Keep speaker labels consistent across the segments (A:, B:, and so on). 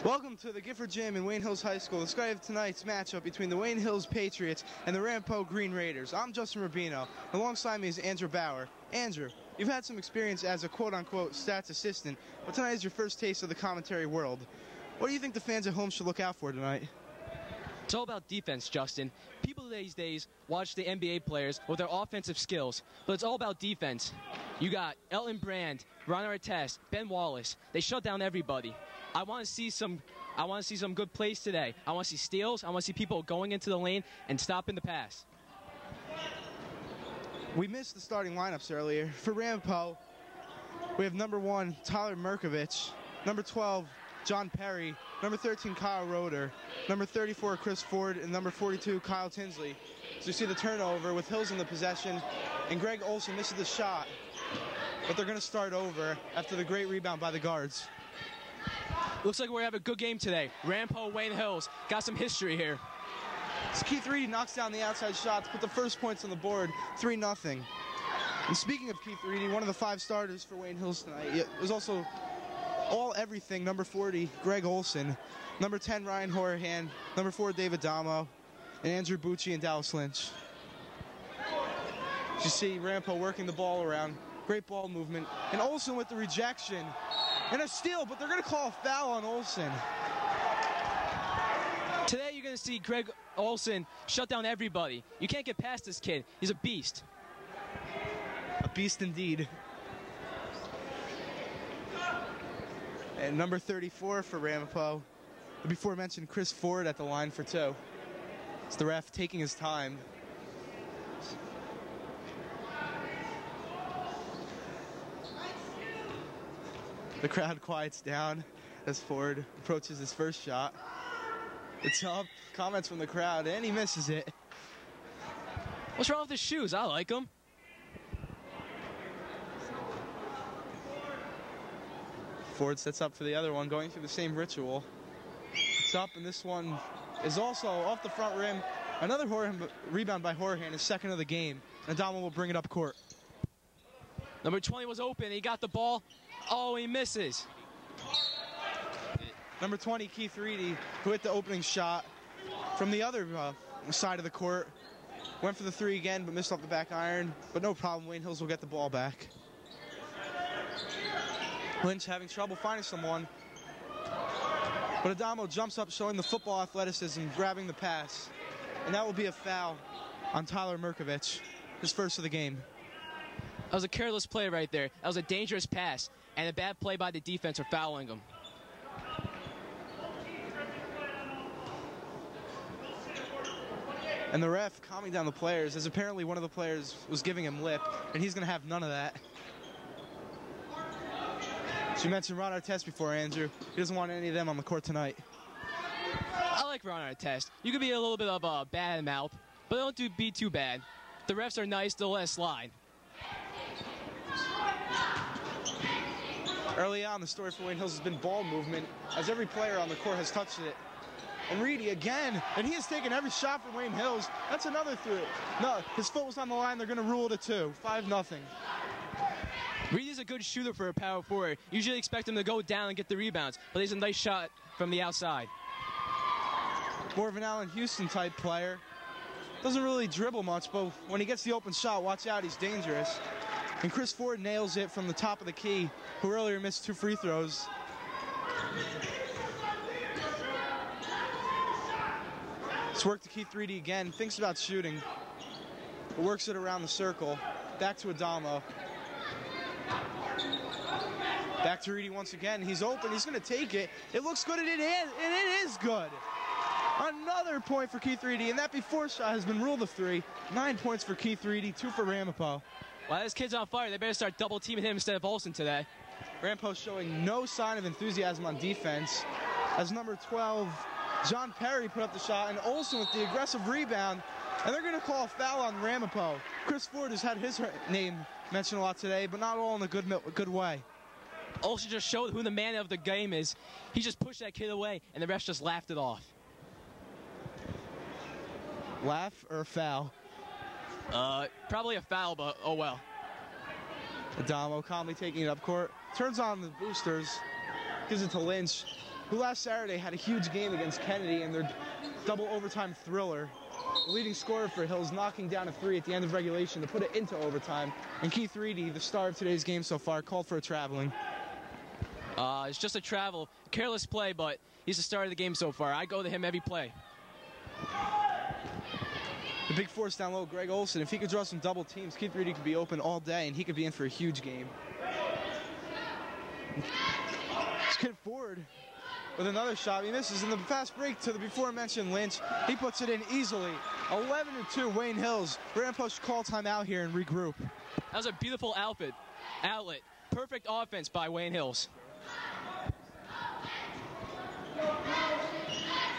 A: Welcome to the Gifford Gym in Wayne Hills High School. The sky of tonight's matchup between the Wayne Hills Patriots and the Ramapo Green Raiders. I'm Justin Rubino. Alongside me is Andrew Bauer. Andrew, you've had some experience as a quote-unquote stats assistant, but tonight is your first taste of the commentary world. What do you think the fans at home should look out for tonight?
B: It's all about defense, Justin. People these days watch the NBA players with their offensive skills, but it's all about defense. You got Elton Brand, Ron Artest, Ben Wallace. They shut down everybody. I want to see some good plays today. I want to see steals. I want to see people going into the lane and stopping the pass.
A: We missed the starting lineups earlier. For Ramapo, we have number 1, Tyler Merkovich, number 12, John Perry, number 13, Kyle Roeder, number 34, Chris Ford, and number 42, Kyle Tinsley. So you see the turnover with Hills in the possession, and Greg Olson misses the shot, but they're going to start over after the great rebound by the guards.
B: Looks like we're going to have a good game today. Ramapo, Wayne Hills, got some history here.
A: So Keith Reedy knocks down the outside shot to put the first points on the board, 3-0. And speaking of Keith Reedy, one of the 5 starters for Wayne Hills tonight, it was also all-everything, number 40, Greg Olson, number 10, Ryan Horahan, number 4, David Damo, and Andrew Bucci and Dallas Lynch. You see Ramapo working the ball around, great ball movement, and Olson with the rejection. And a steal, but they're going to call a foul on Olson.
B: Today you're going to see Greg Olson shut down everybody. You can't get past this kid. He's a beast.
A: A beast indeed. And number 34 for Ramapo. The before mentioned Chris Ford at the line for 2. It's the ref taking his time. The crowd quiets down as Ford approaches his first shot. It's up. Comments from the crowd, and he misses it.
B: What's wrong with his shoes? I like them.
A: Ford sets up for the other one, going through the same ritual. It's up, and this one is also off the front rim. Another rebound by Horahan, his second of the game. And Adamo will bring it up court.
B: Number 20 was open. He got the ball. Oh, he misses.
A: Number 20, Keith Reedy, who hit the opening shot from the other side of the court. Went for the 3 again, but missed off the back iron. But no problem, Wayne Hills will get the ball back. Lynch having trouble finding someone. But Adamo jumps up, showing the football athleticism, grabbing the pass. And that will be a foul on Tyler Merkovich, his first of the game.
B: That was a careless play right there. That was a dangerous pass, and a bad play by the defense for fouling him.
A: And the ref calming down the players, as apparently one of the players was giving him lip, and he's going to have none of that. So you mentioned Ron Artest before, Andrew. He doesn't want any of them on the court tonight.
B: I like Ron Artest. You could be a little bit of a bad mouth, but don't be too bad. The refs are nice, they'll let it slide.
A: Early on, the story for Wayne Hills has been ball movement, as every player on the court has touched it. And Reedy again, and he has taken every shot for Wayne Hills. That's another 3. No, his foot was on the line. They're going to rule it a 2, 5-0.
B: Reedy's a good shooter for a power forward. Usually expect him to go down and get the rebounds, but he's a nice shot from the outside.
A: More of an Allen Houston type player. Doesn't really dribble much, but when he gets the open shot, watch out, he's dangerous. And Chris Ford nails it from the top of the key, who earlier missed 2 free throws. It's work to Keith Reedy again. Thinks about shooting, but works it around the circle. Back to Adamo. Back to Reedy once again. He's open. He's going to take it. It looks good, and it is good. Another point for Keith Reedy, and that before shot has been ruled a 3. 9 points for Keith Reedy, 2 for Ramapo.
B: Well, this kid's on fire. They better start double teaming him instead of Olson today.
A: Ramapo showing no sign of enthusiasm on defense, as number 12, John Perry, put up the shot, and Olson with the aggressive rebound, and they're going to call a foul on Ramapo. Chris Ford has had his name mentioned a lot today, but not all in a good way.
B: Olson just showed who the man of the game is. He just pushed that kid away, and the refs just laughed it off.
A: Laugh or foul?
B: Probably a foul, but oh well.
A: Adamo calmly taking it up court. Turns on the boosters. Gives it to Lynch. who last Saturday had a huge game against Kennedy in their double overtime thriller. The leading scorer for Hills knocking down a 3 at the end of regulation to put it into overtime. And Keith Reedy, the star of today's game so far, called for a traveling.
B: It's just a travel. Careless play, but he's the star of the game so far. I go to him every play.
A: The big force down low, Greg Olson. If he could draw some double teams, Keith Reedy could be open all day, and he could be in for a huge game. Skid forward with another shot. He misses in the fast break to the before-mentioned Lynch. He puts it in easily. 11-2, Wayne Hills. Ramapo should call timeout here and regroup.
B: That was a beautiful outlet. Perfect offense by Wayne Hills.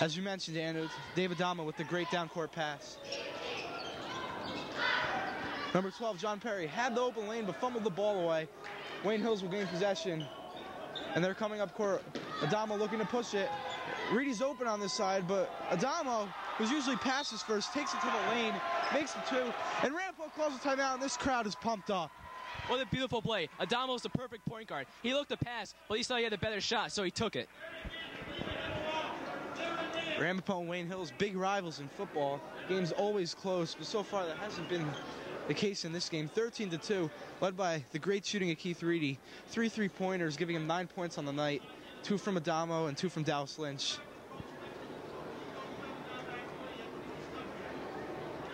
A: As you mentioned, Andrew, David Dama with the great down-court pass. Number 12, John Perry, had the open lane but fumbled the ball away. Wayne Hills will gain possession. And they're coming up court. Adamo looking to push it. Reedy's open on this side, but Adamo, who's usually passes first, takes it to the lane, makes the 2, and Ramapo calls a timeout, and this crowd is pumped up.
B: What a beautiful play. Adamo's the perfect point guard. He looked to pass, but he saw he had a better shot, so he took it.
A: Ramapo and Wayne Hills, big rivals in football. Game's always close, but so far that hasn't been the case in this game. 13-2, led by the great shooting of Keith Reedy. 3 3-pointers, giving him 9 points on the night. 2 from Adamo and 2 from Dallas Lynch.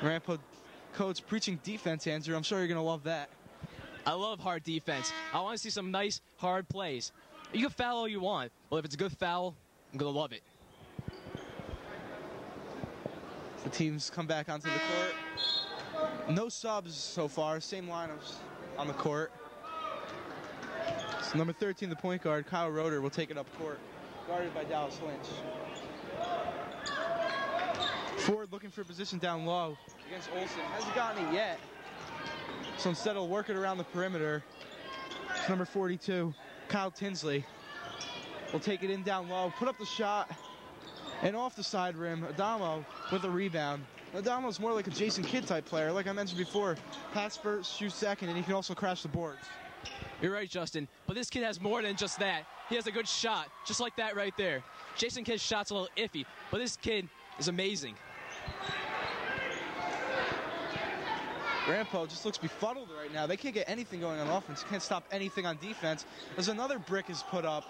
A: Ramapo coach preaching defense, Andrew. I'm sure you're going to love that.
B: I love hard defense. I want to see some nice, hard plays. You can foul all you want, but if it's a good foul, I'm going to love it.
A: The teams come back onto the court. No subs so far, same lineups on the court. So number 13, the point guard, Kyle Roeder, will take it up court, guarded by Dallas Lynch. Ford looking for a position down low against Olson. Hasn't gotten it yet. So instead he'll work it around the perimeter. It's number 42, Kyle Tinsley. Will take it in down low, put up the shot, and off the side rim, Adamo with a rebound. Adamo's more like a Jason Kidd type player. Like I mentioned before, pass first, shoot second, and he can also crash the boards.
B: You're right, Justin. But this kid has more than just that. He has a good shot, just like that right there. Jason Kidd's shot's a little iffy, but this kid is amazing.
A: Ramapo just looks befuddled right now. They can't get anything going on offense. Can't stop anything on defense. As another brick is put up.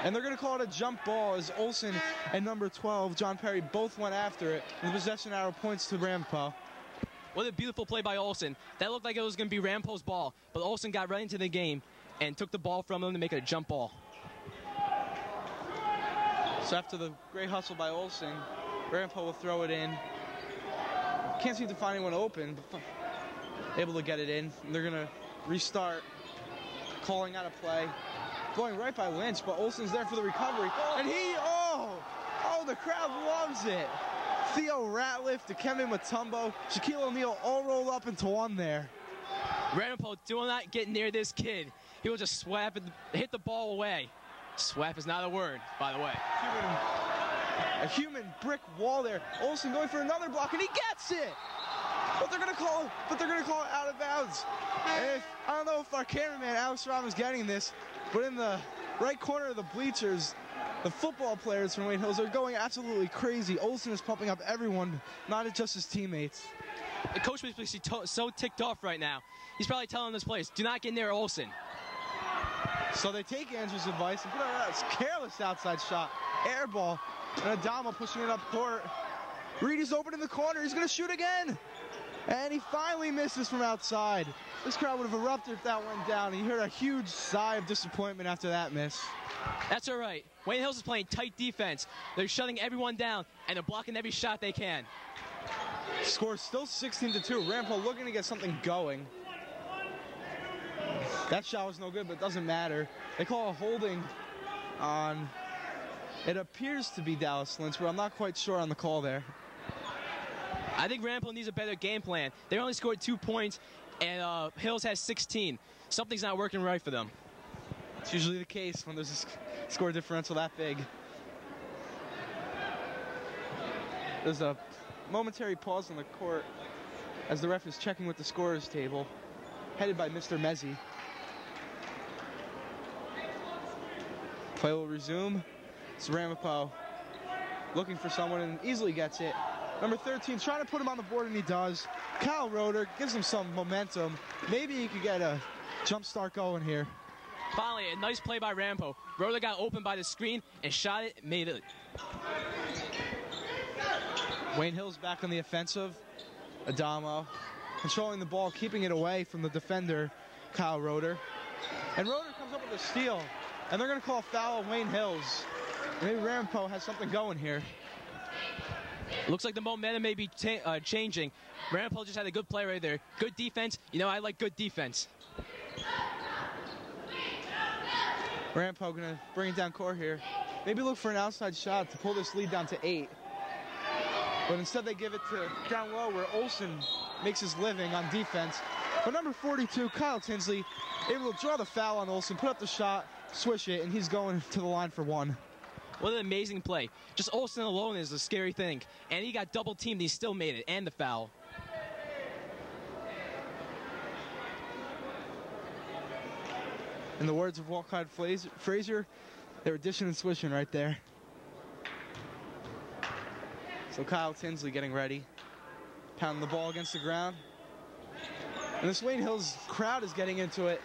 A: And they're going to call it a jump ball as Olson and number 12, John Perry, both went after it. And the possession arrow points to Ramapo.
B: What a beautiful play by Olson. That looked like it was going to be Ramapo's ball, but Olson got right into the game and took the ball from him to make it a jump ball.
A: So after the great hustle by Olson, Ramapo will throw it in. Can't seem to find anyone open, but able to get it in. And they're going to restart, calling out a play. Going right by Lynch, but Olson's there for the recovery. And the crowd loves it. Theo Ratliff, Dikembe Mutombo, Shaquille O'Neal all rolled up into one there.
B: Ramapo, do not get near this kid. He will just swap and hit the ball away. Swap is not a word, by the way.
A: A human brick wall there. Olson going for another block, and he gets it. But they're gonna call it out of bounds. I don't know if our cameraman Alex Ram is getting this, but in the right corner of the bleachers, the football players from Wayne Hills are going absolutely crazy. Olson is pumping up everyone, not just his teammates.
B: The coach is so ticked off right now. He's probably telling his players, do not get near Olson.
A: So they take Andrew's advice and put out a careless outside shot. Air ball. And Adamo pushing it up court. Reedy's open in the corner. He's going to shoot again. And he finally misses from outside. This crowd would have erupted if that went down. He heard a huge sigh of disappointment after that miss.
B: That's all right. Wayne Hills is playing tight defense. They're shutting everyone down, and they're blocking every shot they can.
A: Score still 16-2. Ramapo looking to get something going. That shot was no good, but it doesn't matter. They call a holding on, it appears to be Dallas Lynch, but I'm not quite sure on the call there.
B: I think Ramapo needs a better game plan. They only scored 2 points, and Hills has 16. Something's not working right for them.
A: It's usually the case when there's a score differential that big. There's a momentary pause on the court as the ref is checking with the scorer's table, headed by Mr. Mezzi. Play will resume. It's Ramapo looking for someone and easily gets it. Number 13 trying to put him on the board, and he does. Kyle Roeder gives him some momentum. Maybe he could get a jump start going here.
B: Finally, a nice play by Ramapo. Roeder got open by the screen and shot it, made it.
A: Wayne Hills back on the offensive. Adamo controlling the ball, keeping it away from the defender, Kyle Roeder. And Roeder comes up with a steal, and they're going to call a foul on Wayne Hills. Maybe Ramapo has something going here.
B: Looks like the momentum may be changing. Ramapo just had a good play right there. Good defense. You know, I like good defense.
A: Ramapo going to bring it down court here. Maybe look for an outside shot to pull this lead down to 8. But instead they give it to down low where Olsen makes his living on defense. But number 42, Kyle Tinsley, able to draw the foul on Olsen, put up the shot, swish it, and he's going to the line for 1.
B: What an amazing play. Just Olsen alone is a scary thing. And he got double teamed, he still made it, and the foul.
A: In the words of Walcott Frazier, they were dishing and swishing right there. So Kyle Tinsley getting ready, pounding the ball against the ground. And this Wayne Hills crowd is getting into it.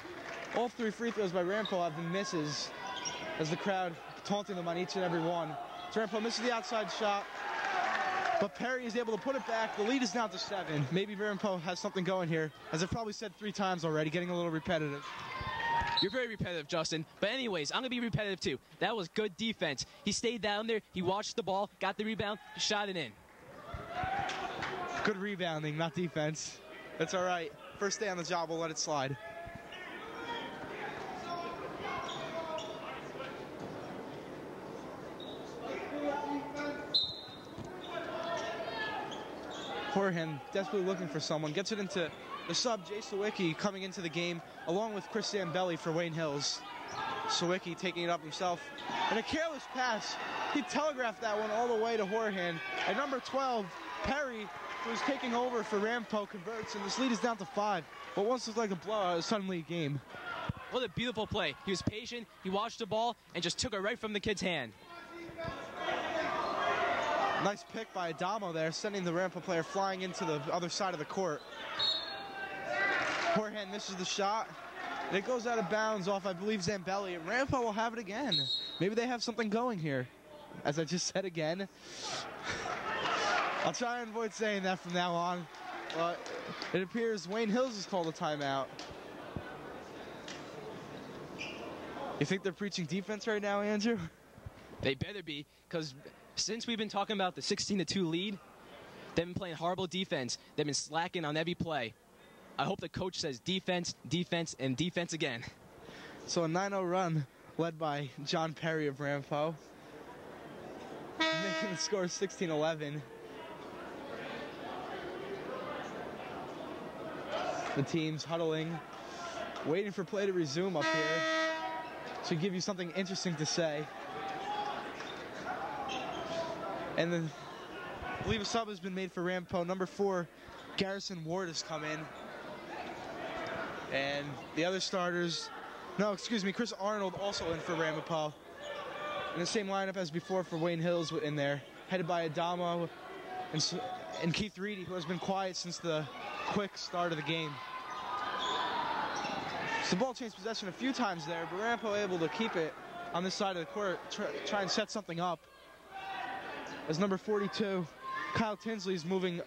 A: All 3 free throws by Ramapo have been misses as the crowd taunting them on each and every one. So Ramapo misses the outside shot, but Perry is able to put it back. The lead is now to 7. Maybe Ramapo has something going here, as I've probably said 3 times already, getting a little repetitive.
B: You're very repetitive, Justin. But anyways, I'm going to be repetitive too. That was good defense. He stayed down there. He watched the ball, got the rebound, shot it in.
A: Good rebounding, not defense. That's all right. First day on the job, we'll let it slide. Horhan desperately looking for someone. Gets it into the sub, Jay Sawicki, coming into the game, along with Chris Zambelli for Wayne Hills. Sawicki taking it up himself. And a careless pass. He telegraphed that one all the way to Horhan. And number 12, Perry, who's taking over for Ramapo, converts, and this lead is down to 5. What once looked like a blowout is suddenly a game.
B: What a beautiful play. He was patient, he watched the ball, and just took it right from the kid's hand.
A: Nice pick by Adamo there, sending the Ramapo player flying into the other side of the court. Horhan misses the shot, and it goes out of bounds off, I believe, Zambelli, and Ramapo will have it again. Maybe they have something going here. As I just said again. I'll try and avoid saying that from now on. It appears Wayne Hills has called a timeout. You think they're preaching defense right now, Andrew?
B: They better be, because since we've been talking about the 16-2 lead, they've been playing horrible defense. They've been slacking on every play. I hope the coach says defense, defense, and defense again.
A: So a 9-0 run led by John Perry of Ramapo, making the score 16-11. The team's huddling, waiting for play to resume up here. Should give you something interesting to say. And then I believe a sub has been made for Ramapo. Number 4, Garrison Ward has come in. And the other starters, Chris Arnold also in for Ramapo. In the same lineup as before for Wayne Hills in there, headed by Adamo and Keith Reedy, who has been quiet since the quick start of the game. So the ball changed possession a few times there, but Ramapo able to keep it on this side of the court, try and set something up. As number 42, Kyle Tinsley is moving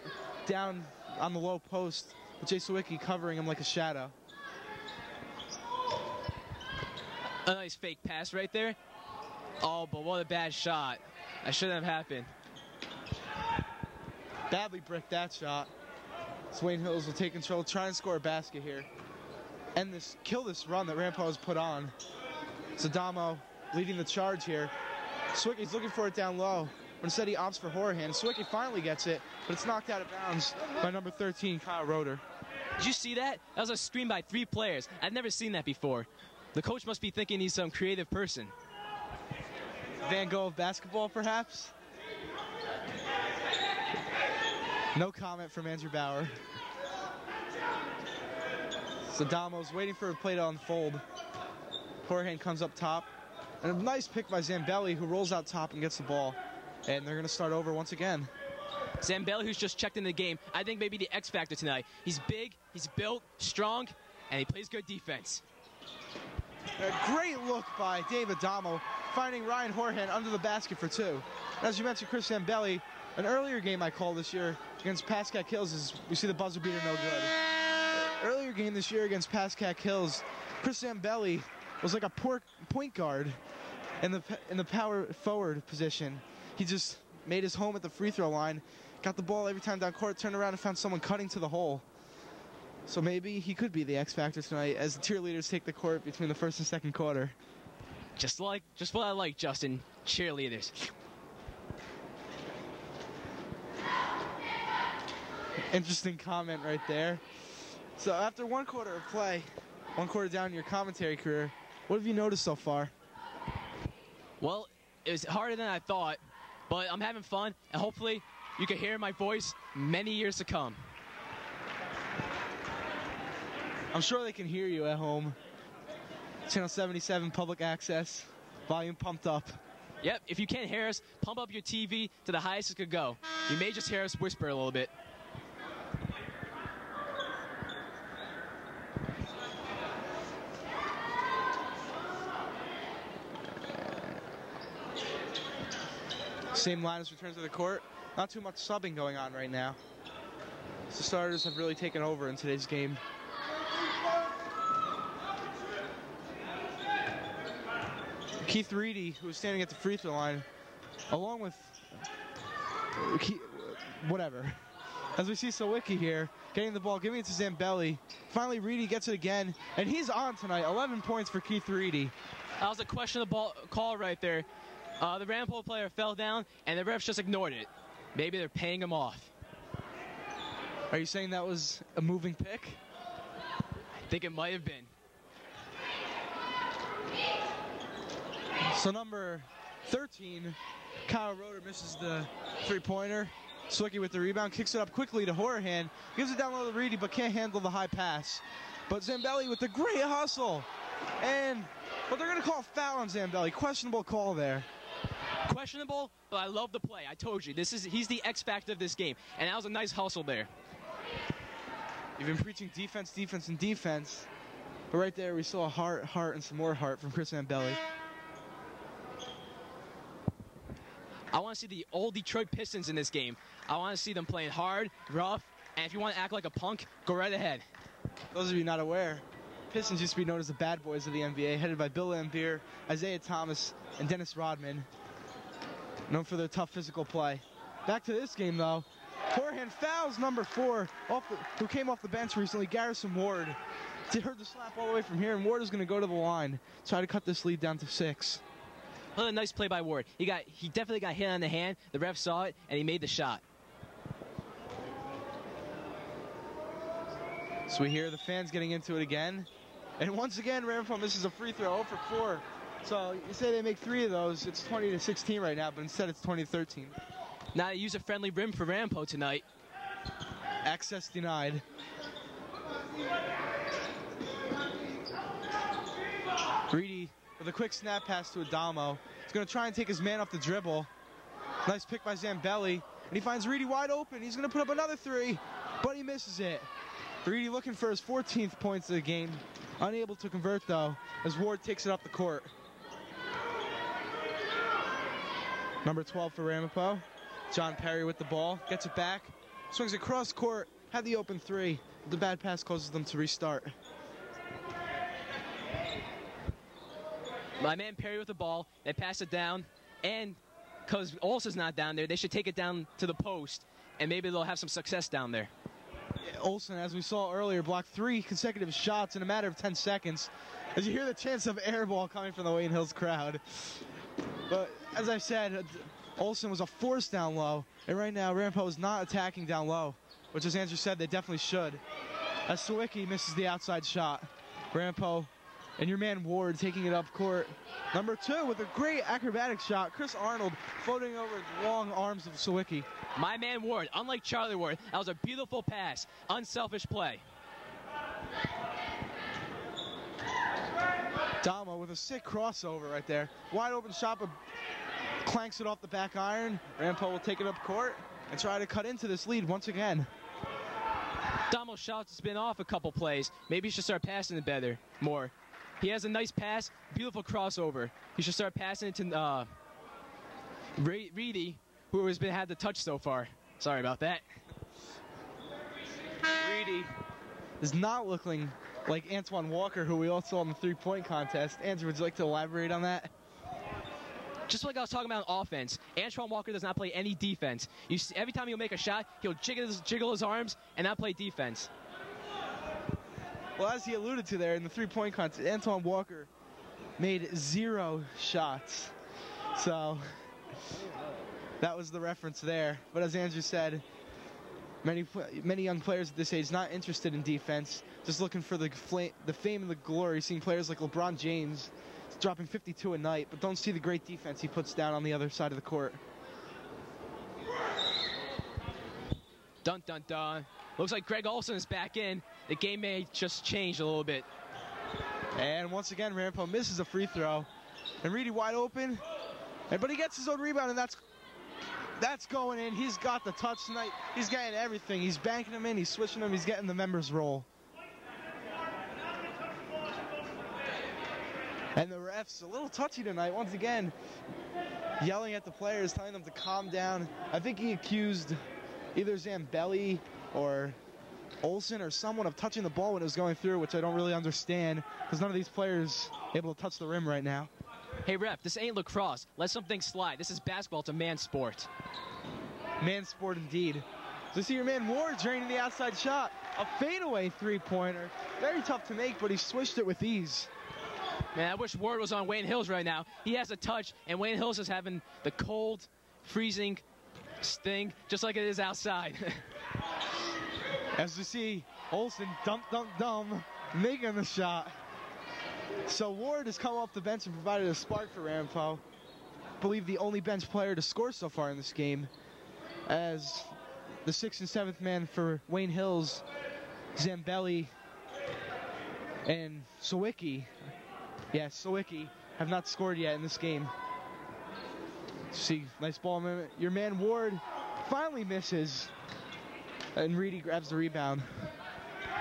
A: down on the low post, with Jay Sawicki covering him like a shadow.
B: A nice fake pass right there. Oh, but what a bad shot. That shouldn't have happened.
A: Badly bricked that shot. Wayne Hills will take control, try and score a basket here. And kill this run that Ramapo has put on. Adamo leading the charge here. Swicky's looking for it down low. But instead he opts for Horhan. Swicky finally gets it, but it's knocked out of bounds by number 13, Kyle Roeder.
B: Did you see that? That was a screen by 3 players. I've never seen that before. The coach must be thinking he's some creative person.
A: Van Gogh of basketball, perhaps? No comment from Andrew Bauer. Adamo's waiting for a play to unfold. Horhan comes up top. And a nice pick by Zambelli, who rolls out top and gets the ball. And they're going to start over once again.
B: Zambelli, who's just checked in the game, I think maybe the X factor tonight. He's big, he's built, strong, and he plays good defense.
A: A great look by Dave Adamo, finding Ryan Horhan under the basket for two. As you mentioned, Chris Zambelli, an earlier game I called this year against Pascack Hills is we see the buzzer beater no good. Earlier game this year against Pascack Hills, Chris Zambelli was like a point guard in the power forward position. He just made his home at the free throw line, got the ball every time down court, turned around and found someone cutting to the hole. So maybe he could be the X factor tonight as the cheerleaders take the court between the first and second quarter.
B: Just what I like, Justin. Cheerleaders.
A: Interesting comment right there. So after one quarter of play, one quarter down in your commentary career, what have you noticed so far?
B: Well, it was harder than I thought, but I'm having fun, and hopefully you can hear my voice many years to come.
A: I'm sure they can hear you at home. Channel 77 public access, volume pumped up.
B: Yep, if you can't hear us, pump up your TV to the highest it could go. You may just hear us whisper a little bit.
A: Same lineups return to the court. Not too much subbing going on right now. The starters have really taken over in today's game. Keith Reedy, who is standing at the free throw line, along with whatever. As we see Sawicki here, getting the ball, giving it to Zambelli. Finally, Reedy gets it again, and he's on tonight. 11 points for Keith Reedy.
B: That was a questionable call right there. The Ramapo player fell down, and the refs just ignored it. Maybe they're paying him off.
A: Are you saying that was a moving pick?
B: I think it might have been.
A: So number 13, Kyle Roeder misses the three-pointer. Sawicki with the rebound, kicks it up quickly to Horahan. Gives it down low to Reedy, but can't handle the high pass. But Zambelli with the great hustle. But they're going to call a foul on Zambelli. Questionable call there.
B: Questionable, but I love the play. I told you, he's the X factor of this game. And that was a nice hustle there.
A: You've been preaching defense, defense, and defense. But right there, we saw a heart, and some more heart from Chris Zambelli.
B: I want to see the old Detroit Pistons in this game. I want to see them playing hard, rough, and if you want to act like a punk, go right ahead.
A: Those of you not aware, Pistons used to be known as the bad boys of the NBA, headed by Bill Laimbeer, Isaiah Thomas, and Dennis Rodman, known for their tough physical play. Back to this game, though. Horahan fouls number 4, who came off the bench recently, Garrison Ward. He heard the slap all the way from here, and Ward is going to go to the line, try to cut this lead down to 6.
B: Another nice play by Ward. He definitely got hit on the hand. The ref saw it, and he made the shot.
A: So we hear the fans getting into it again. And once again, Ramapo misses a free throw, 0 for 4. So you say they make 3 of those. It's 20-16 right now, but instead it's 20-13.
B: Not a user-friendly rim for Ramapo tonight.
A: Access denied. Reedy with a quick snap pass to Adamo. He's going to try and take his man off the dribble. Nice pick by Zambelli. And he finds Reedy wide open. He's going to put up another 3, but he misses it. Reedy looking for his 14th points of the game. Unable to convert, though, as Ward takes it up the court. Number 12 for Ramapo. John Perry with the ball. Gets it back. Swings across court. Had the open 3. The bad pass causes them to restart.
B: My man Perry with the ball. They pass it down. And because Olson's not down there, they should take it down to the post. And maybe they'll have some success down there.
A: Olson, as we saw earlier, blocked 3 consecutive shots in a matter of 10 seconds. As you hear the chants of air ball coming from the Wayne Hills crowd. But as I said, Olson was a force down low. And right now, Ramapo is not attacking down low, which, as Andrew said, they definitely should. As Sawicki misses the outside shot. Ramapo and your man Ward taking it up court. Number 2 with a great acrobatic shot. Chris Arnold floating over the long arms of Sawicki.
B: My man Ward, unlike Charlie Ward, that was a beautiful pass. Unselfish play.
A: Damo with a sick crossover right there. Wide open shot, but clanks it off the back iron. Ramapo will take it up court and try to cut into this lead once again.
B: Damo's shots has been off a couple plays. Maybe he should start passing it more. He has a nice pass, beautiful crossover. He should start passing it to Reedy, who has had the touch so far. Sorry about that.
A: Reedy is not looking like Antoine Walker, who we all saw in the three-point contest. Andrew, would you like to elaborate on that?
B: Just like I was talking about on offense, Antoine Walker does not play any defense. You see, every time he'll make a shot, he'll jiggle his arms and not play defense.
A: Well, as he alluded to there in the three-point contest, Antoine Walker made 0 shots. So that was the reference there. But as Andrew said, many young players at this age not interested in defense, just looking for the fame and the glory, seeing players like LeBron James dropping 52 a night, but don't see the great defense he puts down on the other side of the court.
B: Dun, dun, dun. Looks like Greg Olson is back in. The game may just change a little bit.
A: And once again, Ramapo misses a free throw. And Reedy wide open. But he gets his own rebound, and that's going in. He's got the touch tonight. He's getting everything. He's banking them in. He's switching them. He's getting the members roll. And the ref's a little touchy tonight, once again, yelling at the players, telling them to calm down. I think he accused either Zambelli or Olsen or someone of touching the ball when it was going through, which I don't really understand, because none of these players are able to touch the rim right now.
B: Hey, ref, this ain't lacrosse. Let something slide. This is basketball. It's a man's sport.
A: Man's sport indeed. So see your man Ward draining the outside shot. A fadeaway three-pointer. Very tough to make, but he switched it with ease.
B: Man, I wish Ward was on Wayne Hills right now. He has a touch, and Wayne Hills is having the cold, freezing sting, just like it is outside.
A: As we see, Olsen dump, making the shot. So Ward has come off the bench and provided a spark for Ramapo. I believe the only bench player to score so far in this game, as the 6th and 7th man for Wayne Hills, Zambelli, and Sawicki. Yes, Sawicki have not scored yet in this game. See, nice ball movement. Your man Ward finally misses, and Reedy grabs the rebound.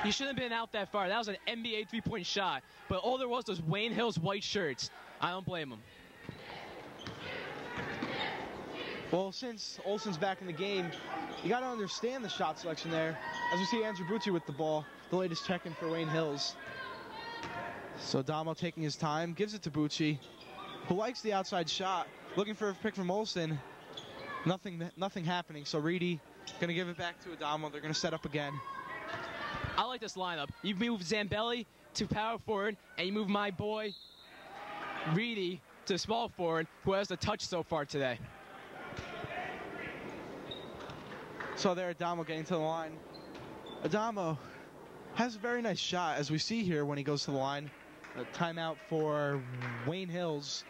B: He shouldn't have been out that far. That was an NBA three-point shot, but all there was Wayne Hill's white shirts. I don't blame him.
A: Well, since Olsen's back in the game, you got to understand the shot selection there. As we see Andrew Bucci with the ball, the latest check-in for Wayne Hills. So Damo taking his time, gives it to Bucci, who likes the outside shot, looking for a pick from Olsen. Nothing happening. So Reedy going to give it back to Adamo. They're going to set up again.
B: I like this lineup. You move Zambelli to power forward, and you move my boy Reedy to small forward, who has the touch so far today.
A: So there, Adamo getting to the line. Adamo has a very nice shot, as we see here when he goes to the line. A timeout for Wayne Hills.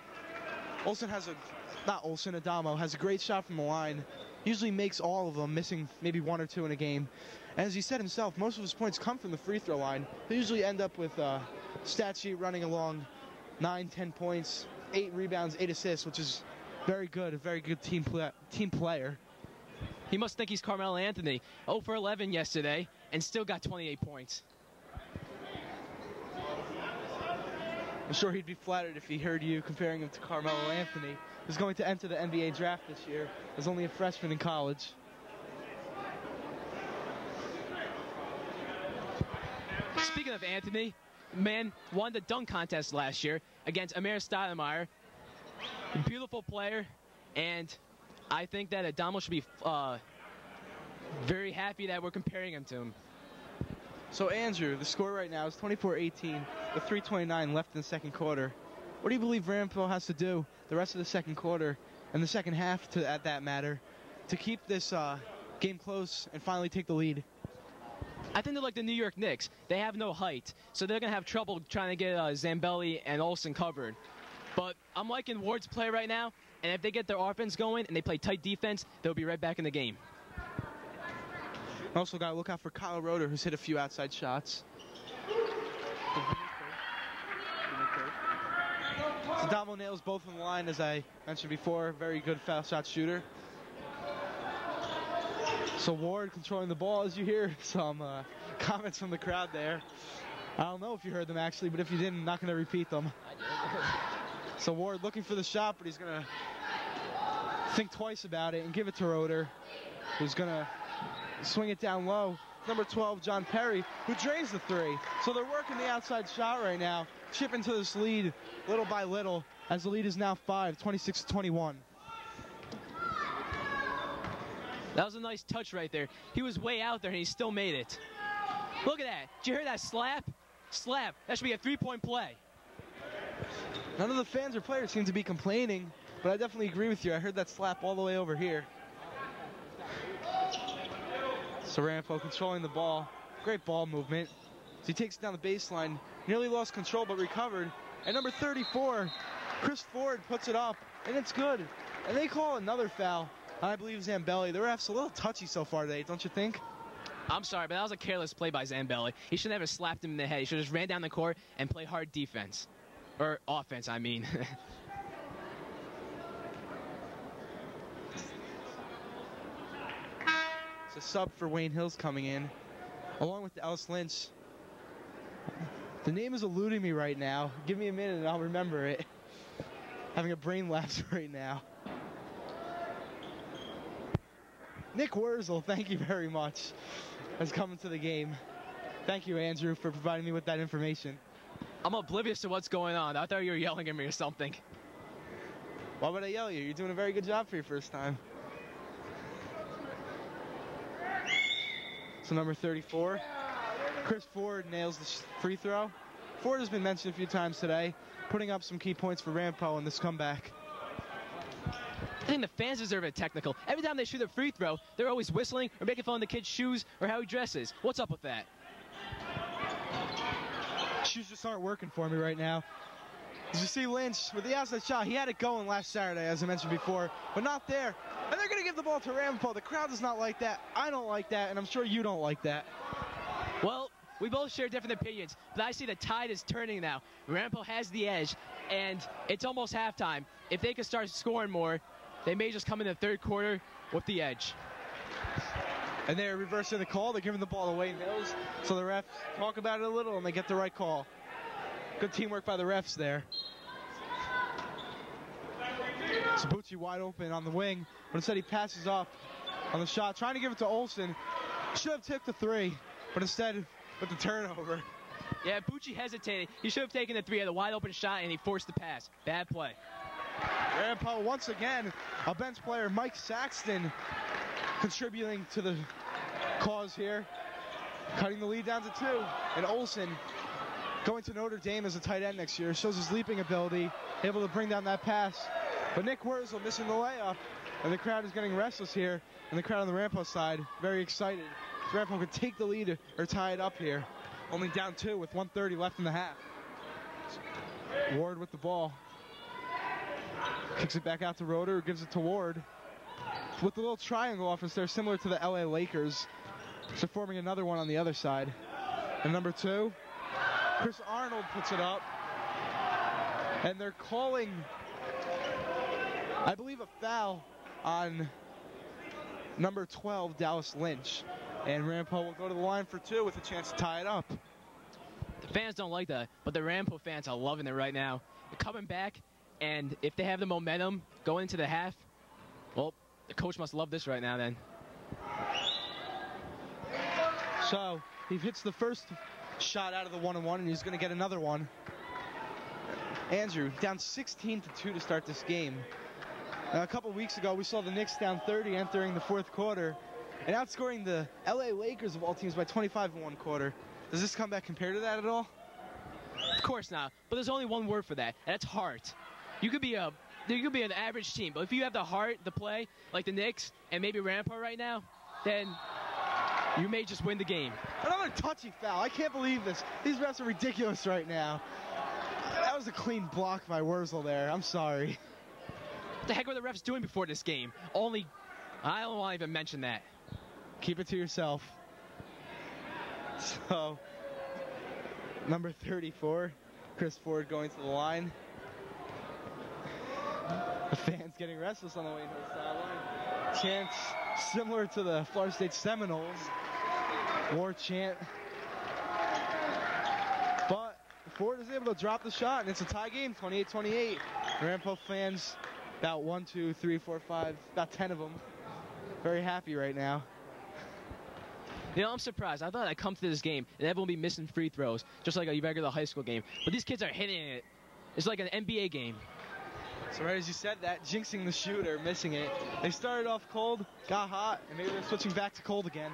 A: Adamo has a great shot from the line. Usually makes all of them, missing maybe 1 or 2 in a game. And as he said himself, most of his points come from the free throw line. They usually end up with a stat sheet running along 9, 10 points, 8 rebounds, 8 assists, which is very good, a very good team player.
B: He must think he's Carmelo Anthony. 0 for 11 yesterday, and still got 28 points.
A: I'm sure he'd be flattered if he heard you comparing him to Carmelo Anthony, who's going to enter the NBA draft this year as only a freshman in college.
B: Speaking of Anthony, man won the dunk contest last year against Amir Stoudemire. Beautiful player, and I think that Adamo should be very happy that we're comparing him to him.
A: So Andrew, the score right now is 24-18, with 3:29 left in the second quarter. What do you believe Ramapo has to do the rest of the second quarter and the second half, at that matter, to keep this game close and finally take the lead?
B: I think they're like the New York Knicks. They have no height, so they're going to have trouble trying to get Zambelli and Olsen covered. But I'm liking Ward's play right now, and if they get their offense going and they play tight defense, they'll be right back in the game.
A: Also got to look out for Kyle Roeder, who's hit a few outside shots. So Damo nails both on the line, as I mentioned before. Very good foul shot shooter. So Ward controlling the ball, as you hear some comments from the crowd there. I don't know if you heard them actually, but if you didn't, I'm not going to repeat them.
B: I did.
A: So Ward looking for the shot, but he's going to think twice about it and give it to Roeder, who's going to swing it down low. Number 12, John Perry, who drains the three. So they're working the outside shot right now, chipping to this lead little by little, as the lead is now 5, 26-21.
B: That was a nice touch right there. He was way out there, and he still made it. Look at that. Did you hear that slap? Slap. That should be a three-point play.
A: None of the fans or players seem to be complaining, but I definitely agree with you. I heard that slap all the way over here. So Ramapo controlling the ball. Great ball movement. So he takes it down the baseline. Nearly lost control, but recovered. And number 34, Chris Ford, puts it up, and it's good. And they call another foul. I believe Zambelli. The ref's a little touchy so far today, don't you think?
B: I'm sorry, but that was a careless play by Zambelli. He should never have slapped him in the head. He should have just ran down the court and play hard defense. Or offense, I mean.
A: It's a sub for Wayne Hills coming in, along with Ellis Lynch. The name is eluding me right now. Give me a minute and I'll remember it. Having a brain lapse right now. Nick Wurzel, thank you very much, has come into the game. Thank you, Andrew, for providing me with that information.
B: I'm oblivious to what's going on. I thought you were yelling at me or something.
A: Why would I yell at you? You're doing a very good job for your first time. So number 34, Chris Ford nails the free throw. Ford has been mentioned a few times today, putting up some key points for Ramapo in this comeback.
B: I think the fans deserve a technical. Every time they shoot a free throw, they're always whistling or making fun of the kid's shoes or how he dresses. What's up with that?
A: Shoes just aren't working for me right now. As you see Lynch with the outside shot, he had it going last Saturday, as I mentioned before, but not there. And they're going to give the ball to Ramapo. The crowd does not like that. I don't like that, and I'm sure you don't like that.
B: Well, we both share different opinions, but I see the tide is turning now. Ramapo has the edge, and it's almost halftime. If they could start scoring more, they may just come in the third quarter with the edge.
A: And they're reversing the call. They're giving the ball away Mills. So the refs talk about it a little, and they get the right call. Good teamwork by the refs there. Sabucci wide open on the wing, but instead he passes off on the shot, trying to give it to Olsen. Should have took the three, but instead with the turnover.
B: Yeah, Bucci hesitated. He should have taken the three at a wide open shot, and he forced the pass. Bad play.
A: Ramapo once again, a bench player, Mike Saxton, contributing to the cause here, cutting the lead down to 2. And Olsen, going to Notre Dame as a tight end next year, shows his leaping ability, able to bring down that pass. But Nick Wurzel missing the layup, and the crowd is getting restless here, and the crowd on the Ramapo side very excited. Ramapo could take the lead or tie it up here, only down 2 with 1:30 left in the half. Ward with the ball. Kicks it back out to Roeder, gives it to Ward. With the little triangle offense there, similar to the LA Lakers. So forming another one on the other side. And number 2, Chris Arnold puts it up. And they're calling, I believe, a foul on number 12, Dallas Lynch. And Ramapo will go to the line for 2 with a chance to tie it up.
B: The fans don't like that, but the Ramapo fans are loving it right now. They're coming back, and if they have the momentum going into the half, well, the coach must love this right now then.
A: So he hits the first shot out of the 1-on-1, and he's going to get another one. Andrew, down 16-2 to start this game. Now, a couple weeks ago, we saw the Knicks down 30 entering the fourth quarter and outscoring the LA Lakers of all teams by 25 in one quarter. Does this comeback compare to that at all?
B: Of course not, but there's only one word for that, and that's heart. You could be an average team, but if you have the heart to play like the Knicks and maybe Ramapo right now, then you may just win the game.
A: Another touchy foul. I can't believe this. These refs are ridiculous right now. That was a clean block by Wurzel there. I'm sorry.
B: What the heck were the refs doing before this game? I don't want to even mention that.
A: Keep it to yourself. So, number 34, Chris Ford going to the line. The fans getting restless on the Wayne Hills sideline. Chants similar to the Florida State Seminoles. War chant. But Ford is able to drop the shot, and it's a tie game, 28-28. Ramapo fans, about 1, 2, 3, 4, 5, about 10 of them, very happy right now.
B: You know, I'm surprised. I thought I'd come to this game and everyone would be missing free throws, just like a regular high school game. But these kids are hitting it. It's like an NBA game.
A: So right as you said that, jinxing the shooter, missing it. They started off cold, got hot, and maybe they're switching back to cold again.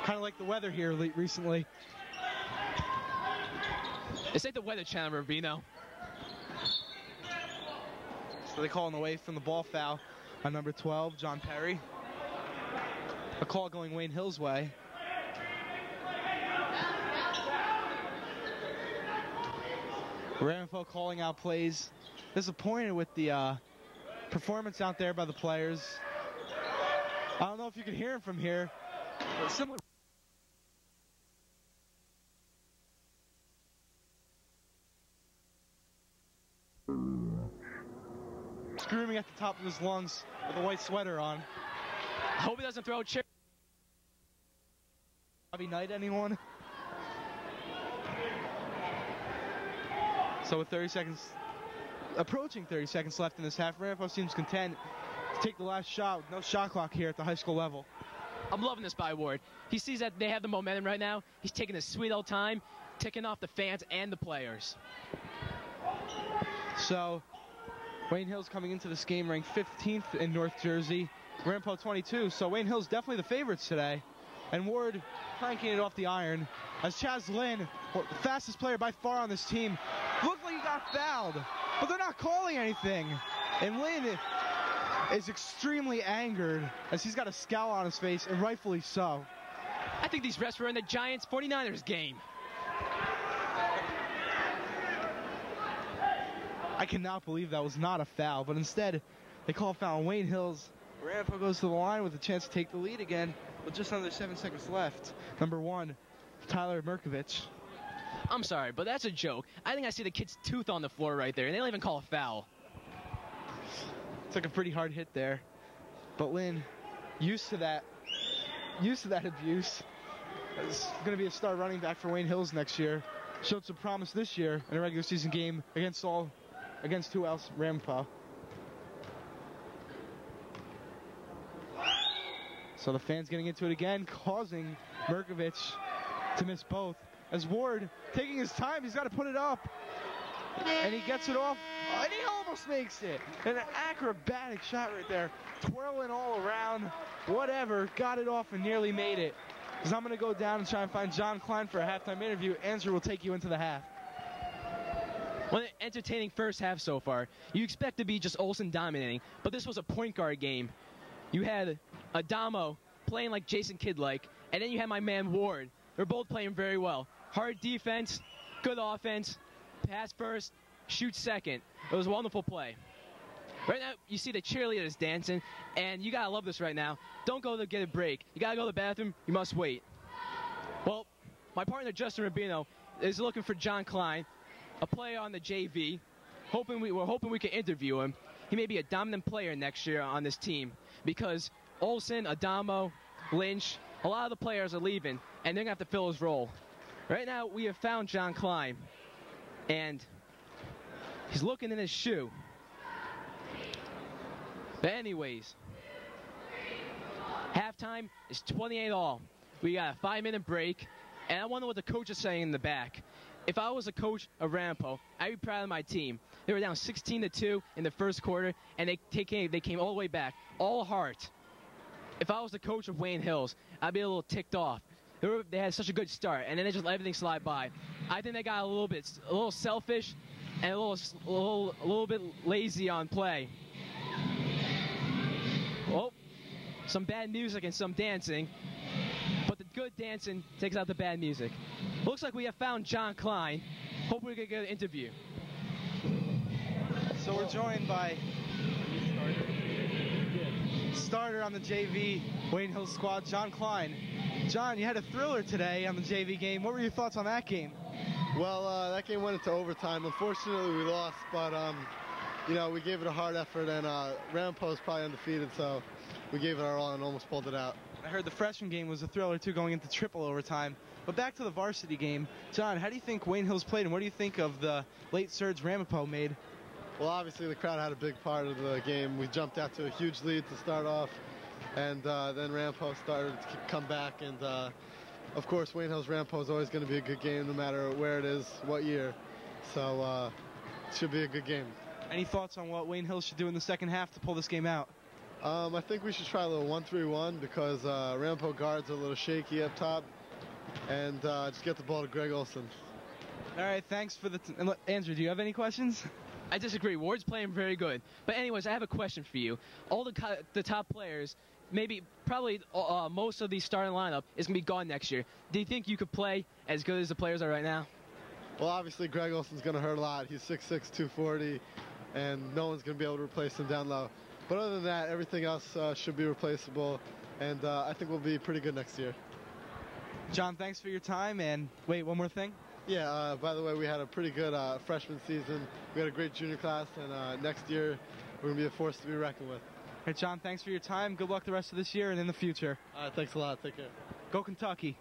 A: Kind of like the weather here recently.
B: This ain't the Weather Channel, Rubino.
A: So they calling away from the ball foul on number 12, John Perry. A call going Wayne Hill's way. Ramapo calling out plays. Disappointed with the performance out there by the players. I don't know if you can hear him from here, but similar. Screaming at the top of his lungs with a white sweater on.
B: I hope he doesn't throw a chair.
A: Bobby Knight, anyone? So with 30 seconds, approaching 30 seconds left in this half, Ramapo seems content to take the last shot with no shot clock here at the high school level.
B: I'm loving this by Ward. He sees that they have the momentum right now. He's taking his sweet old time, ticking off the fans and the players.
A: So Wayne Hill's coming into this game ranked 15th in North Jersey, Ramapo 22. So Wayne Hill's definitely the favorites today. And Ward cranking it off the iron as Chaz Lynn, the fastest player by far on this team, looked like he got fouled, but they're not calling anything. And Lynn is extremely angered as he's got a scowl on his face, and rightfully so.
B: I think these refs were in the Giants 49ers game.
A: I cannot believe that was not a foul, but instead they call a foul on Wayne Hills. Ramapo goes to the line with a chance to take the lead again with just under 7 seconds left. Number 1, Tyler Merkovich.
B: I'm sorry, but that's a joke. I think I see the kid's tooth on the floor right there, and they don't even call a foul.
A: Took a pretty hard hit there. But Lynn, used to that abuse, is going to be a star running back for Wayne Hills next year. Showed some promise this year in a regular season game against who else? Ramapo. So the fans getting into it again, causing Merkovich to miss both. As Ward, taking his time, he's got to put it up. And he gets it off, and he almost makes it. And an acrobatic shot right there, twirling all around, whatever, got it off and nearly made it. Because I'm going to go down and try and find John Klein for a halftime interview. Andrew will take you into the half.
B: Well, an entertaining first half so far. You expect to be just Olsen dominating, but this was a point guard game. You had Adamo playing like Jason Kidd-like, and then you had my man Ward. They're both playing very well. Hard defense, good offense, pass first, shoot second. It was a wonderful play. Right now, you see the cheerleaders dancing, and you got to love this right now. Don't go to get a break. You got to go to the bathroom. You must wait. Well, my partner, Justin Rubino, is looking for John Klein, a player on the JV. We're hoping we can interview him. He may be a dominant player next year on this team because Olsen, Adamo, Lynch, a lot of the players are leaving, and they're going to have to fill his role. Right now, we have found John Klein, and he's looking in his shoe. But anyways, halftime is 28-all. We got a 5-minute break, and I wonder what the coach is saying in the back. If I was a coach of Ramapo, I'd be proud of my team. They were down 16-2 in the first quarter, and they came all the way back, all heart. If I was the coach of Wayne Hills, I'd be a little ticked off. They had such a good start, and then they just let everything slide by. I think they got a little selfish, and a little bit lazy on play. Well, some bad music and some dancing, but the good dancing takes out the bad music. Looks like we have found John Klein. Hope we can get an interview.
A: So we're joined by starter on the JV Wayne Hills squad, John Klein. John, you had a thriller today on the JV game. What were your thoughts on that game?
C: Well, that game went into overtime. Unfortunately, we lost, but we gave it a hard effort, and Ramapo is probably undefeated, so we gave it our all and almost pulled it out.
A: I heard the freshman game was a thriller, too, going into triple overtime. But back to the varsity game. John, how do you think Wayne Hills played, and what do you think of the late surge Ramapo made?
C: Well, obviously the crowd had a big part of the game. We jumped out to a huge lead to start off, and then Ramapo started to come back. And, of course, Wayne Hills Ramapo is always going to be a good game no matter where it is, what year. So it should be a good game.
A: Any thoughts on what Wayne Hills should do in the second half to pull this game out?
C: I think we should try a little 1-3-1 because Ramapo guards are a little shaky up top, and just get the ball to Greg Olson.
A: All right, thanks for the Andrew, do you have any questions?
B: I disagree. Ward's playing very good. But anyways, I have a question for you. All the top players, probably most of the starting lineup is going to be gone next year. Do you think you could play as good as the players are right now?
C: Well, obviously Greg Olson's going to hurt a lot. He's 6'6", 240, and no one's going to be able to replace him down low. But other than that, everything else should be replaceable, and I think we'll be pretty good next year.
A: John, thanks for your time, and wait, one more thing?
C: Yeah, by the way, we had a pretty good freshman season. We had a great junior class, and next year we're going to be a force to be reckoned with.
A: All right, John, thanks for your time. Good luck the rest of this year and in the future.
C: All right, thanks a lot. Take care.
A: Go Kentucky.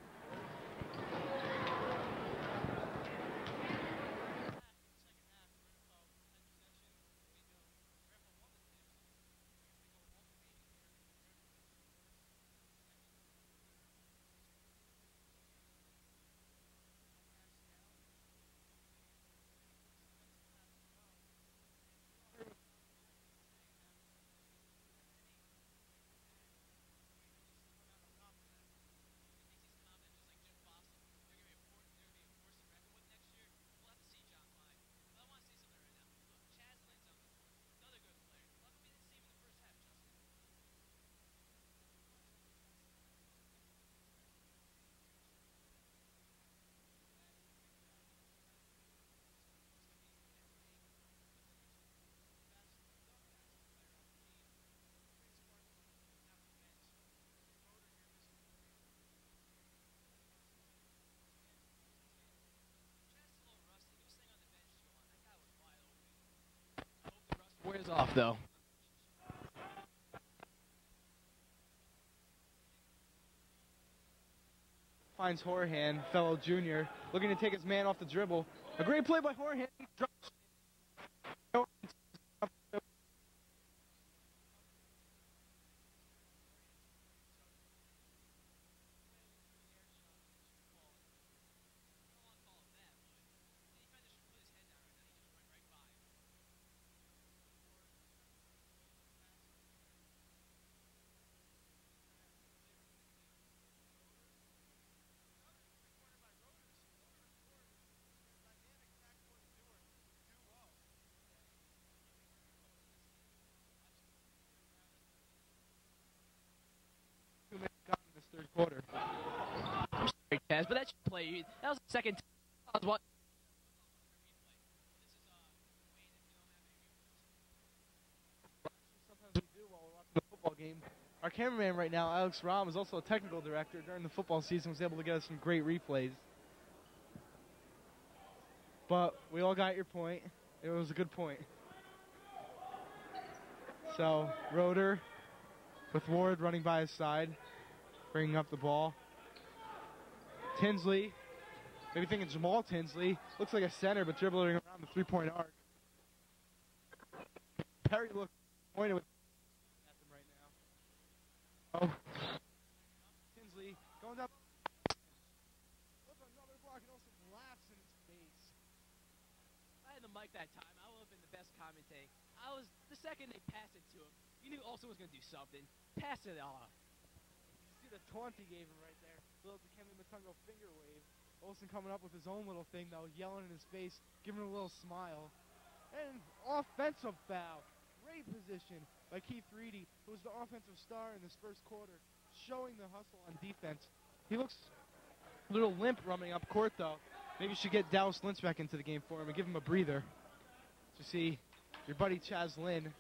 B: Wears off, though.
A: Finds Horahan, fellow junior, looking to take his man off the dribble. A great play by Horahan. He drops. Third quarter.
B: I'm sorry, Chaz, but that should play. That was the second time I was watching.
A: Sometimes we do while we're watching the football game. Our cameraman right now, Alex Ram, is also a technical director during the football season, was able to get us some great replays. But we all got your point. It was a good point. So, Roeder with Ward running by his side, bringing up the ball. Tinsley, maybe thinking Jamal Tinsley, looks like a center, but dribbling around the three-point arc. Perry looks pointed with at them right now. Oh, Tinsley going down. Look, another block, and also laughs in his face.
B: If I had the mic that time, I would have been the best commentating. The second they passed it to him, you knew Olsen was going to do something. Pass it off.
A: You see the taunt he gave him right there. Little Dikembe Mutombo finger wave. Olsen coming up with his own little thing, though, yelling in his face, giving him a little smile. And offensive foul. Great position by Keith Reedy, who was the offensive star in this first quarter, showing the hustle on defense. He looks a little limp running up court, though. Maybe you should get Dallas Lynch back into the game for him and give him a breather. You see your buddy Chaz Lynn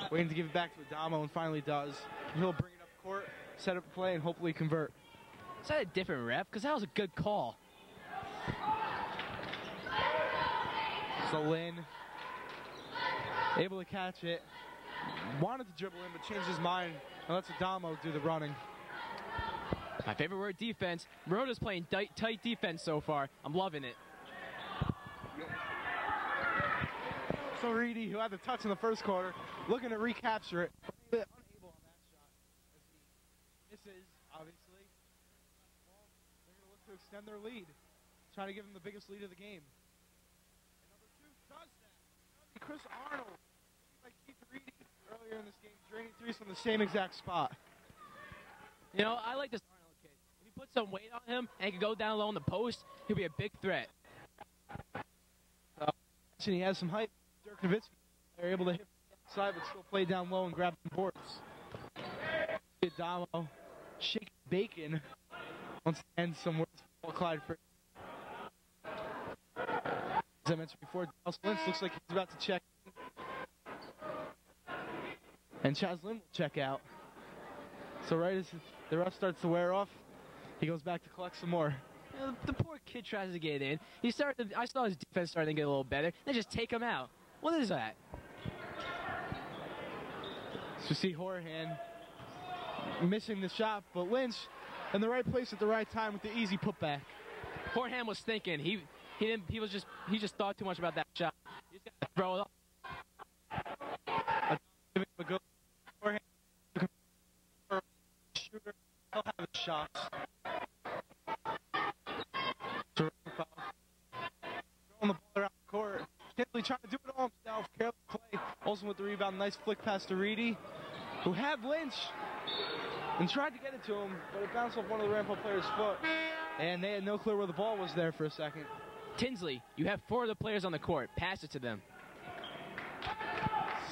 A: waiting to give it back to Adamo, and finally does. And he'll bring it up court, set up a play, and hopefully convert.
B: Is that a different ref? Because that was a good call.
A: So Lynn able to catch it. Wanted to dribble in, but changed his mind and lets Adamo do the running.
B: My favorite word, defense. Marota's playing tight defense so far. I'm loving it.
A: So Reedy, who had the touch in the first quarter, looking to recapture it. But unable on that shot as he misses, obviously. They're going to look to extend their lead, trying to give them the biggest lead of the game. And number 2 does that. Chris Arnold, like Keith Reedy earlier in this game, draining threes from the same exact spot.
B: You know, I like this Arnold kid. If you put some weight on him and he can go down low in the post, he'll be a big threat.
A: He has some height. Dirk Nowitzki, they're able to hit the outside, but still play down low and grab some boards. Adamo, shaking bacon. Once again, some words for Clyde Free. As I mentioned before, Dallas Lynch looks like he's about to check in. And Chaz Lynn will check out. So right as the ref starts to wear off, he goes back to collect some more.
B: You know, the poor kid tries to get in. I saw his defense starting to get a little better. They just take him out. What is that?
A: So you see Horahan missing the shot, but Lynch in the right place at the right time with the easy putback.
B: Horahan was thinking. He just thought too much about that shot. He just got to throw it up.
A: Horahan, shooter, he'll have his shots. Throwing the ball around the court. Tinsley trying to do it all himself. Careless play. Olsen with the rebound. Nice flick pass to Reedy, who had Lynch and tried to get it to him, but it bounced off one of the Ramapo players' foot. And they had no clue where the ball was there for a second.
B: Tinsley, you have 4 of the players on the court. Pass it to them.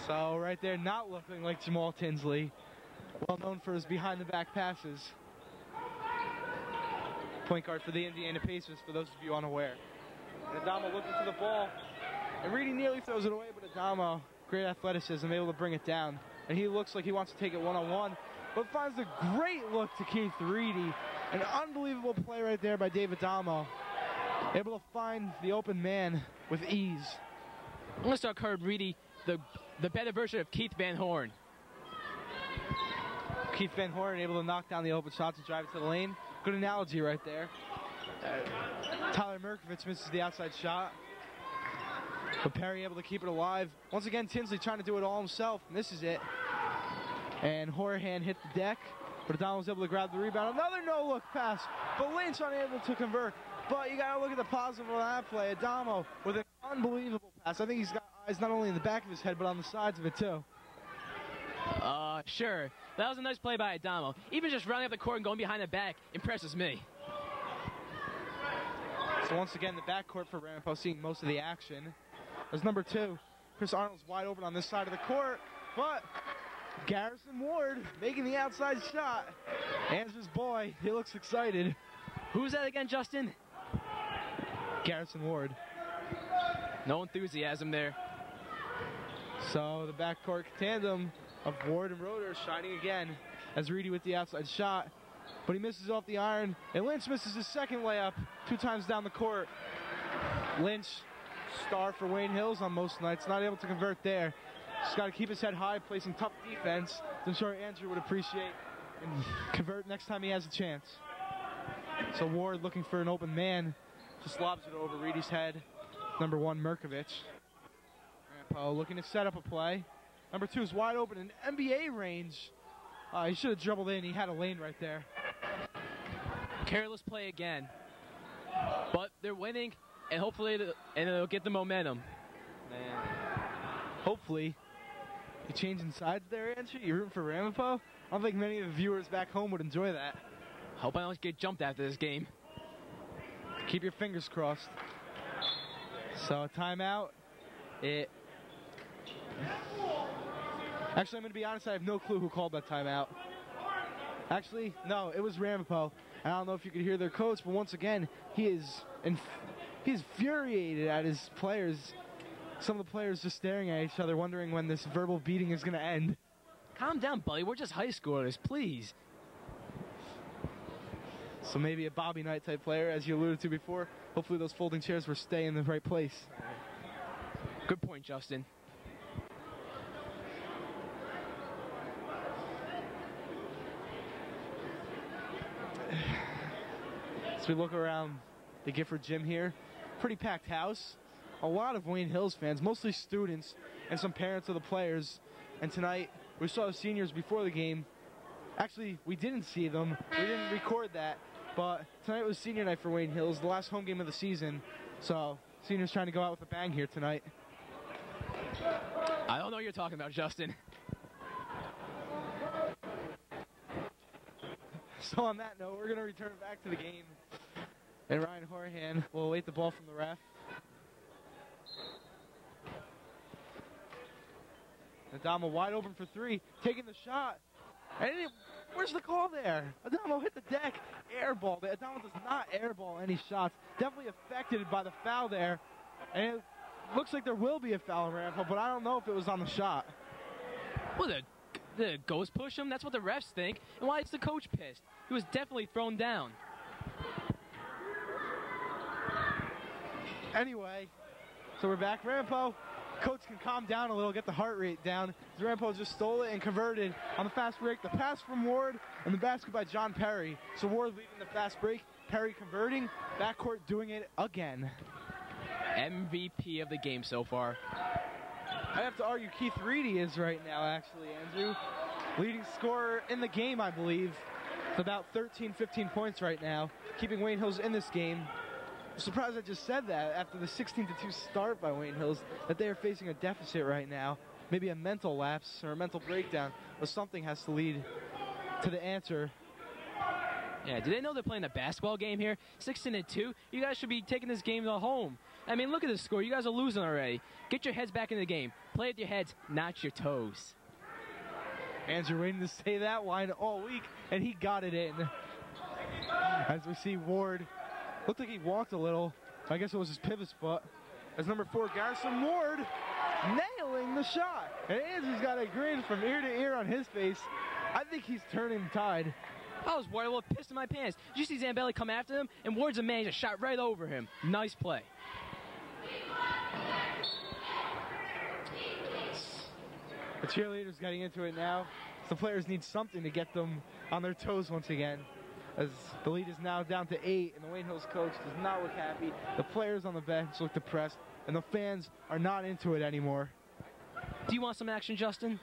A: So right there, not looking like Jamal Tinsley. Well known for his behind-the-back passes. Point guard for the Indiana Pacers, for those of you unaware. And Adamo looking to the ball. And Reedy nearly throws it away, but Adamo, great athleticism, able to bring it down. And he looks like he wants to take it one-on-one, but finds a great look to Keith Reedy. An unbelievable play right there by Dave Adamo. Able to find the open man with ease.
B: I'm going to start calling Reedy the better version of Keith Van Horn.
A: Keith Van Horn able to knock down the open shots and drive it to the lane. Good analogy right there. Tyler Merkovich misses the outside shot. But Perry able to keep it alive. Once again, Tinsley trying to do it all himself. Misses it. And Horahan hit the deck. But Adamo was able to grab the rebound. Another no-look pass. But Lynch unable to convert. But you got to look at the positive of that play. Adamo with an unbelievable pass. I think he's got eyes not only in the back of his head, but on the sides of it, too.
B: Sure. That was a nice play by Adamo. Even just running up the court and going behind the back impresses me.
A: So once again, the backcourt for Ramapo seeing most of the action. As number 2, Chris Arnold's wide open on this side of the court, but Garrison Ward making the outside shot. Andrew's boy, he looks excited.
B: Who's that again, Justin?
A: Garrison Ward.
B: No enthusiasm there.
A: So the backcourt tandem of Ward and Roeder shining again as Reedy with the outside shot. But he misses off the iron, and Lynch misses his second layup 2 times down the court. Lynch, star for Wayne Hills on most nights, not able to convert there. Just got to keep his head high, play some tough defense. I'm sure Andrew would appreciate and convert next time he has a chance. So Ward looking for an open man, just lobs it over Reedy's head. Number 1, Merkovich. Ramapo looking to set up a play. Number 2 is wide open in NBA range. He should have dribbled in. He had a lane right there.
B: Careless play again. But they're winning, and hopefully it'll get the momentum.
A: Man. Hopefully. You changing sides there, Andrew? You rooting for Ramapo? I don't think many of the viewers back home would enjoy that.
B: Hope I don't get jumped after this game.
A: Keep your fingers crossed. So, timeout. Actually, I'm going to be honest, I have no clue who called that timeout. Actually, no, it was Ramapo. I don't know if you could hear their coach, but once again, he is infuriated at his players. Some of the players just staring at each other, wondering when this verbal beating is going to end.
B: Calm down, buddy. We're just high schoolers, please.
A: So maybe a Bobby Knight type player, as you alluded to before. Hopefully those folding chairs will stay in the right place.
B: Good point, Justin.
A: As we look around the Gifford Gym here, pretty packed house. A lot of Wayne Hills fans, mostly students and some parents of the players. And tonight, we saw the seniors before the game. Actually, we didn't see them. We didn't record that. But tonight was senior night for Wayne Hills, the last home game of the season. So, seniors trying to go out with a bang here tonight.
B: I don't know what you're talking about, Justin.
A: So on that note, we're going to return back to the game. And Ryan Horahan will await the ball from the ref. Adamo wide open for three, taking the shot. And where's the call there? Adamo hit the deck, airball. Adamo does not airball any shots. Definitely affected by the foul there. And it looks like there will be a foul on Ramapo, but I don't know if it was on the shot.
B: Well, the ghost push him. That's what the refs think. And why is the coach pissed? He was definitely thrown down.
A: Anyway, so we're back. Ramapo, coach can calm down a little, get the heart rate down. Ramapo just stole it and converted on the fast break. The pass from Ward and the basket by John Perry. So Ward leading the fast break, Perry converting, backcourt doing it again.
B: MVP of the game so far.
A: I have to argue Keith Reedy is right now, actually, Andrew. Leading scorer in the game, I believe. With about 13, 15 points right now, keeping Wayne Hills in this game. I'm surprised I just said that after the 16-2 start by Wayne Hills, that they are facing a deficit right now. Maybe a mental lapse or a mental breakdown, or something has to lead to the answer.
B: Yeah, do they know they're playing a basketball game here? 16-2? You guys should be taking this game to home. I mean, look at the score. You guys are losing already. Get your heads back in the game. Play with your heads, not your toes.
A: Andrew waiting to say that line all week, and he got it in. As we see Ward, looked like he walked a little. I guess it was his pivot foot. As number 4, Garrison Ward, nailing the shot. And Andrew's got a grin from ear to ear on his face. I think he's turning the tide.
B: I was worried, well, pissed in my pants. Did you see Zambelli come after him? And Ward's a man, he just shot right over him. Nice play.
A: The cheerleaders getting into it now. The players need something to get them on their toes once again. As the lead is now down to 8, and the Wayne Hills coach does not look happy. The players on the bench look depressed, and the fans are not into it anymore.
B: Do you want some action, Justin?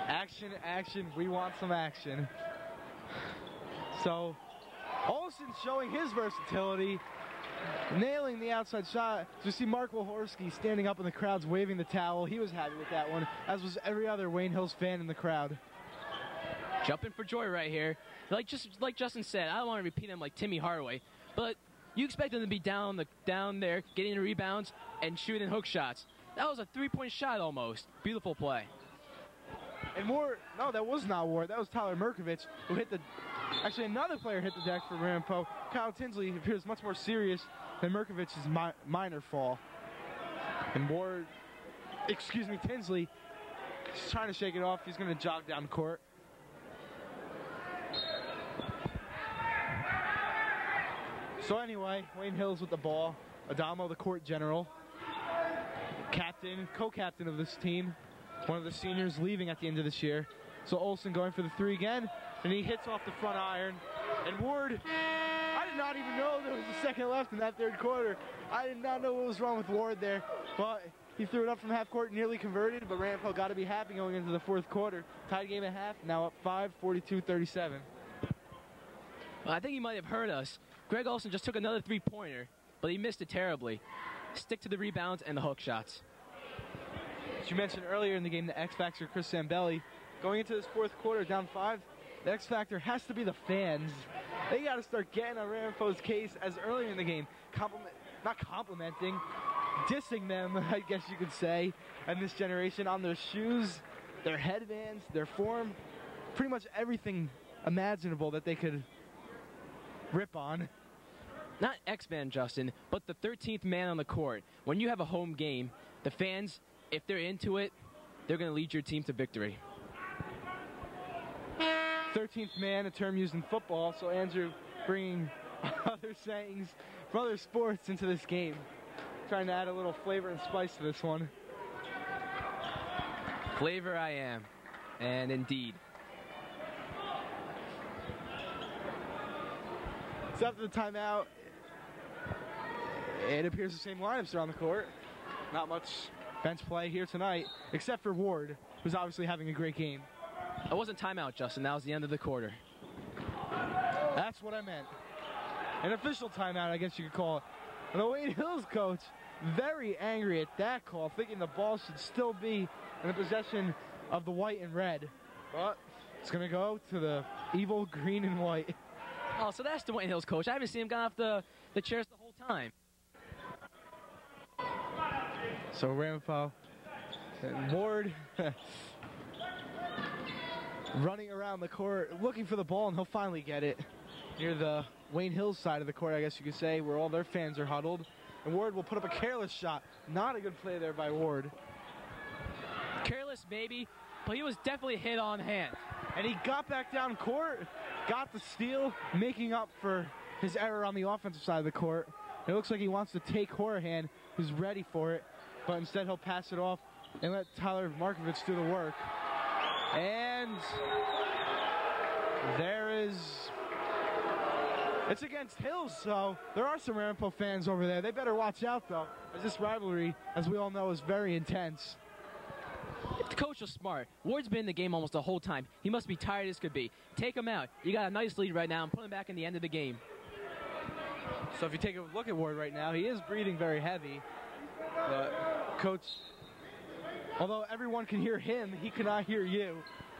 A: Action, action, we want some action. So, Olsen showing his versatility, nailing the outside shot. So you see Mark Wahorski standing up in the crowds waving the towel. He was happy with that one, as was every other Wayne Hills fan in the crowd.
B: Jumping for joy right here. Like Justin said, I don't want to repeat him like Timmy Hardaway, but you expect them to be down there, getting the rebounds and shooting hook shots. That was a 3-point shot almost. Beautiful play.
A: And Ward, no, that was not Ward. That was Tyler Merkovich, who hit the... Actually, another player hit the deck for Ramapo. Kyle Tinsley appears much more serious than Merkovich's minor fall. And Ward, Tinsley, is trying to shake it off. He's going to jog down court. So anyway, Wayne Hills with the ball. Adamo, the court general. Captain, co-captain of this team. One of the seniors leaving at the end of this year. So Olsen going for the 3 again. And he hits off the front iron. And Ward, I did not even know there was a second left in that third quarter. I did not know what was wrong with Ward there. But he threw it up from half court, nearly converted. But Ramapo got to be happy going into the fourth quarter. Tied game at half, now up 5, 42-37.
B: Well, I think he might have heard us. Greg Olsen just took another 3-pointer, but he missed it terribly. Stick to the rebounds and the hook shots.
A: As you mentioned earlier in the game, the X Factor, Chris Zambelli, going into this fourth quarter down 5, the X Factor has to be the fans. They got to start getting on Ramapo's case as earlier in the game. Not complimenting, dissing them, I guess you could say, and this generation on their shoes, their headbands, their form, pretty much everything imaginable that they could rip on.
B: Not X-Man, Justin, but the 13th man on the court. When you have a home game, the fans, if they're into it, they're going to lead your team to victory.
A: 13th man, a term used in football, so Andrew bringing other sayings from other sports into this game. Trying to add a little flavor and spice to this one.
B: Flavor I am, and indeed.
A: So after the timeout, it appears the same lineups are on the court. Not much bench play here tonight, except for Ward, who's obviously having a great game.
B: It wasn't timeout, Justin. That was the end of the quarter.
A: That's what I meant. An official timeout, I guess you could call it. And the Wayne Hills coach, very angry at that call, thinking the ball should still be in the possession of the white and red. But it's going to go to the evil green and white.
B: Oh, so that's the Wayne Hills coach. I haven't seen him gone off the chairs the whole time.
A: So Ramapo and Ward running around the court, looking for the ball, and he'll finally get it near the Wayne Hills side of the court, I guess you could say, where all their fans are huddled. And Ward will put up a careless shot. Not a good play there by Ward.
B: Careless, maybe, but he was definitely hit on hand.
A: And he got back down court, got the steal, making up for his error on the offensive side of the court. It looks like he wants to take Horahan, who's ready for it, but instead he'll pass it off and let Tyler Markovich do the work. And there is... It's against Hills, so there are some Ramapo fans over there. They better watch out, though, as this rivalry, as we all know, is very intense.
B: If the coach was smart, Ward's been in the game almost the whole time. He must be tired as could be. Take him out. You got a nice lead right now and put him back in the end of the game.
A: So if you take a look at Ward right now, he is breathing very heavy. But coach, although everyone can hear him, he cannot hear you.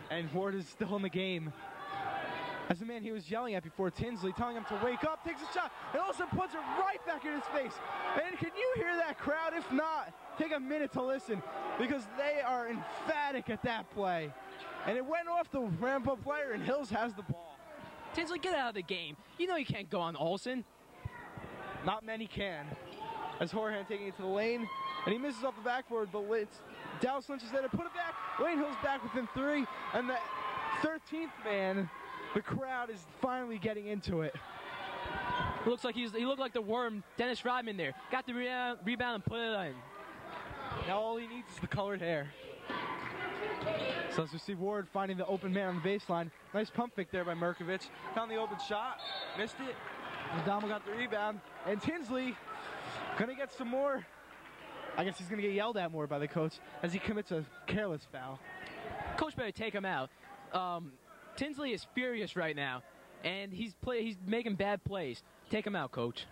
A: And Ward is still in the game. As the man he was yelling at before, Tinsley, telling him to wake up, takes a shot, and also puts it right back in his face. And can you hear that crowd? If not, take a minute to listen, because they are emphatic at that play. And it went off the Ramapo player, and Hills has the ball.
B: Tinsley, get out of the game. You know you can't go on Olsen.
A: Not many can. As Horahan taking it to the lane, and he misses off the backboard, but Dallas Lynch is there to put it back. Wayne Hills back within 3, and the 13th man, the crowd is finally getting into it.
B: Looks like he looked like the worm, Dennis Rodman there. Got the rebound and put it in.
A: Now all he needs is the colored hair. So let's see Ward finding the open man on the baseline. Nice pump fake there by Merkovich. Found the open shot, missed it. Adamo got the rebound, and Tinsley gonna get some more. I guess he's gonna get yelled at more by the coach as he commits a careless foul.
B: Coach better take him out. Tinsley is furious right now, and he's making bad plays. Take him out, coach.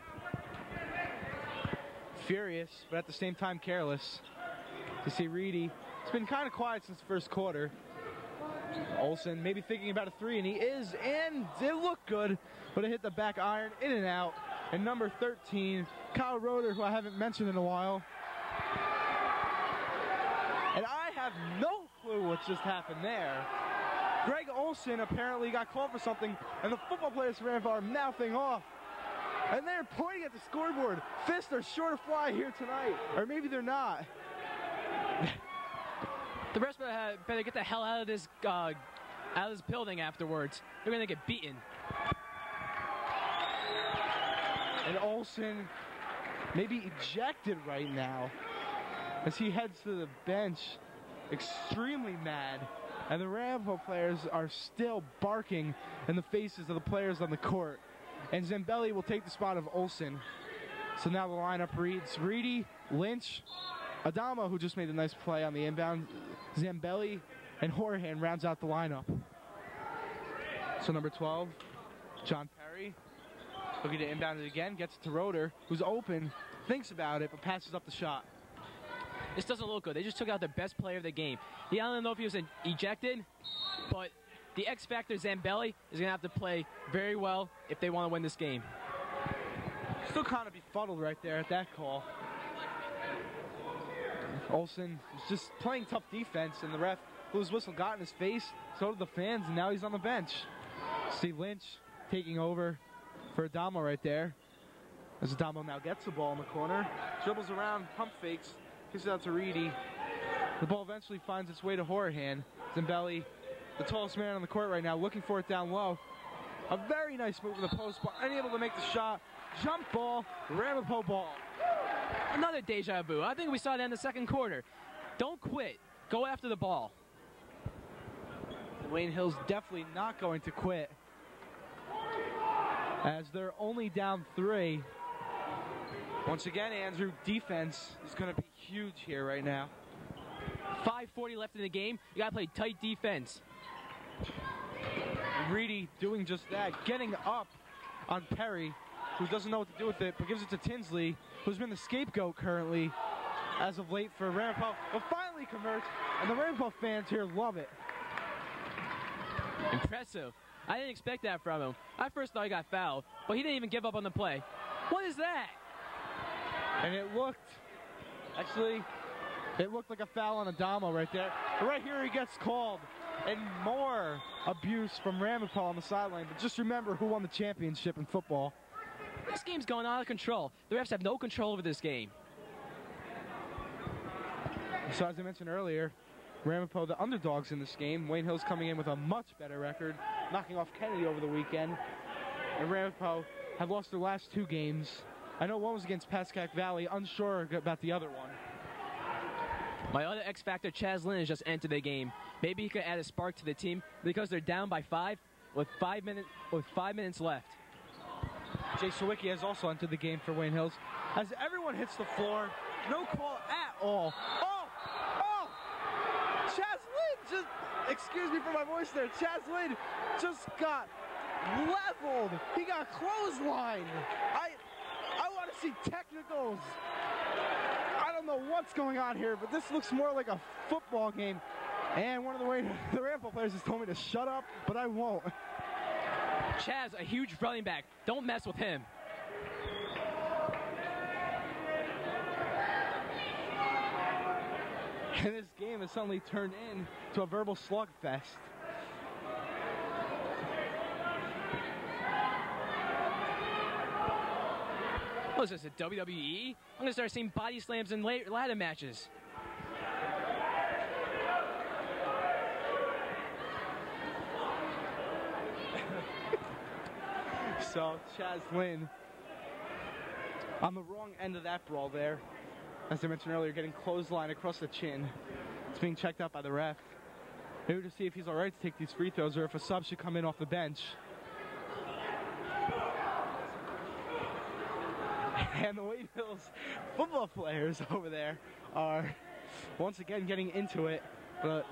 A: Furious, but at the same time careless. To see Reedy, it's been kind of quiet since the first quarter. Olsen maybe thinking about a 3, and he is, and it looked good, but it hit the back iron, in and out. And number 13, Kyle Roeder, who I haven't mentioned in a while. And I have no clue what just happened there. Greg Olsen apparently got called for something, and the football players from Ramapo are mouthing off. And they're pointing at the scoreboard. Fists are sure to fly here tonight. Or maybe they're not.
B: The rest better get the hell out of this building afterwards. They're going to get beaten.
A: And Olsen may be ejected right now as he heads to the bench, extremely mad. And the Ramapo players are still barking in the faces of the players on the court. And Zambelli will take the spot of Olsen. So now the lineup reads Reedy, Lynch, Adamo, who just made a nice play on the inbound, Zambelli, and Horahan rounds out the lineup. So number 12, John Perry, looking to inbound it again, gets it to Roeder, who's open, thinks about it, but passes up the shot.
B: This doesn't look good. They just took out their best player of the game. I don't know if he was ejected, but the X Factor Zambelli is going to have to play very well if they want to win this game.
A: Still kind of befuddled right there at that call. Olsen is just playing tough defense, and the ref blew his whistle, got in his face, so did the fans, and now he's on the bench. Steve Lynch taking over for Adamo right there. As Adamo now gets the ball in the corner, dribbles around, pump fakes, kicks it out to Reedy. The ball eventually finds its way to Horahan. Zambelli, the tallest man on the court right now, looking for it down low. A very nice move in the post, but unable to make the shot. Jump ball, Ramapo ball.
B: Another deja vu. I think we saw that in the second quarter. Don't quit. Go after the ball.
A: Wayne Hill's definitely not going to quit. as they're only down 3. Once again, Andrew, defense is going to be huge here right now.
B: 5:40 left in the game. You got to play tight defense.
A: Reedy doing just that, getting up on Perry, who doesn't know what to do with it, but gives it to Tinsley, who's been the scapegoat currently as of late for Ramapo, but finally converts, and the Ramapo fans here love it.
B: Impressive. I didn't expect that from him. I first thought he got fouled, but he didn't even give up on the play. What is that?
A: And it looked like a foul on Adamo right there. But right here he gets called. And more abuse from Ramapo on the sideline. But just remember who won the championship in football.
B: This game's going out of control. The refs have no control over this game.
A: So as I mentioned earlier, Ramapo, the underdogs in this game. Wayne Hill's coming in with a much better record, knocking off Kennedy over the weekend. And Ramapo have lost their last 2 games. I know one was against Pascack Valley, unsure about the other one.
B: My other X Factor, Chaz Lynn, has just entered the game. Maybe he could add a spark to the team because they're down by 5 with 5 minutes left.
A: Jay Sawicki has also entered the game for Wayne Hills. As everyone hits the floor, no call at all. Oh! Chaz Lynn excuse me for my voice there, Chaz Lynn just got leveled. He got clotheslined. I want to see technicals. I don't know what's going on here, but this looks more like a football game. And one of the Ramapo players has told me to shut up, but I won't.
B: Chaz, a huge running back. Don't mess with him.
A: And this game has suddenly turned into a verbal slugfest.
B: What is this, a WWE? I'm going to start seeing body slams and ladder matches.
A: So, Chaz Lynn on the wrong end of that brawl there. As I mentioned earlier, getting clothesline across the chin. It's being checked out by the ref. Maybe to see if he's all right to take these free throws or if a sub should come in off the bench. And the Wayne Hills football players over there are once again getting into it, but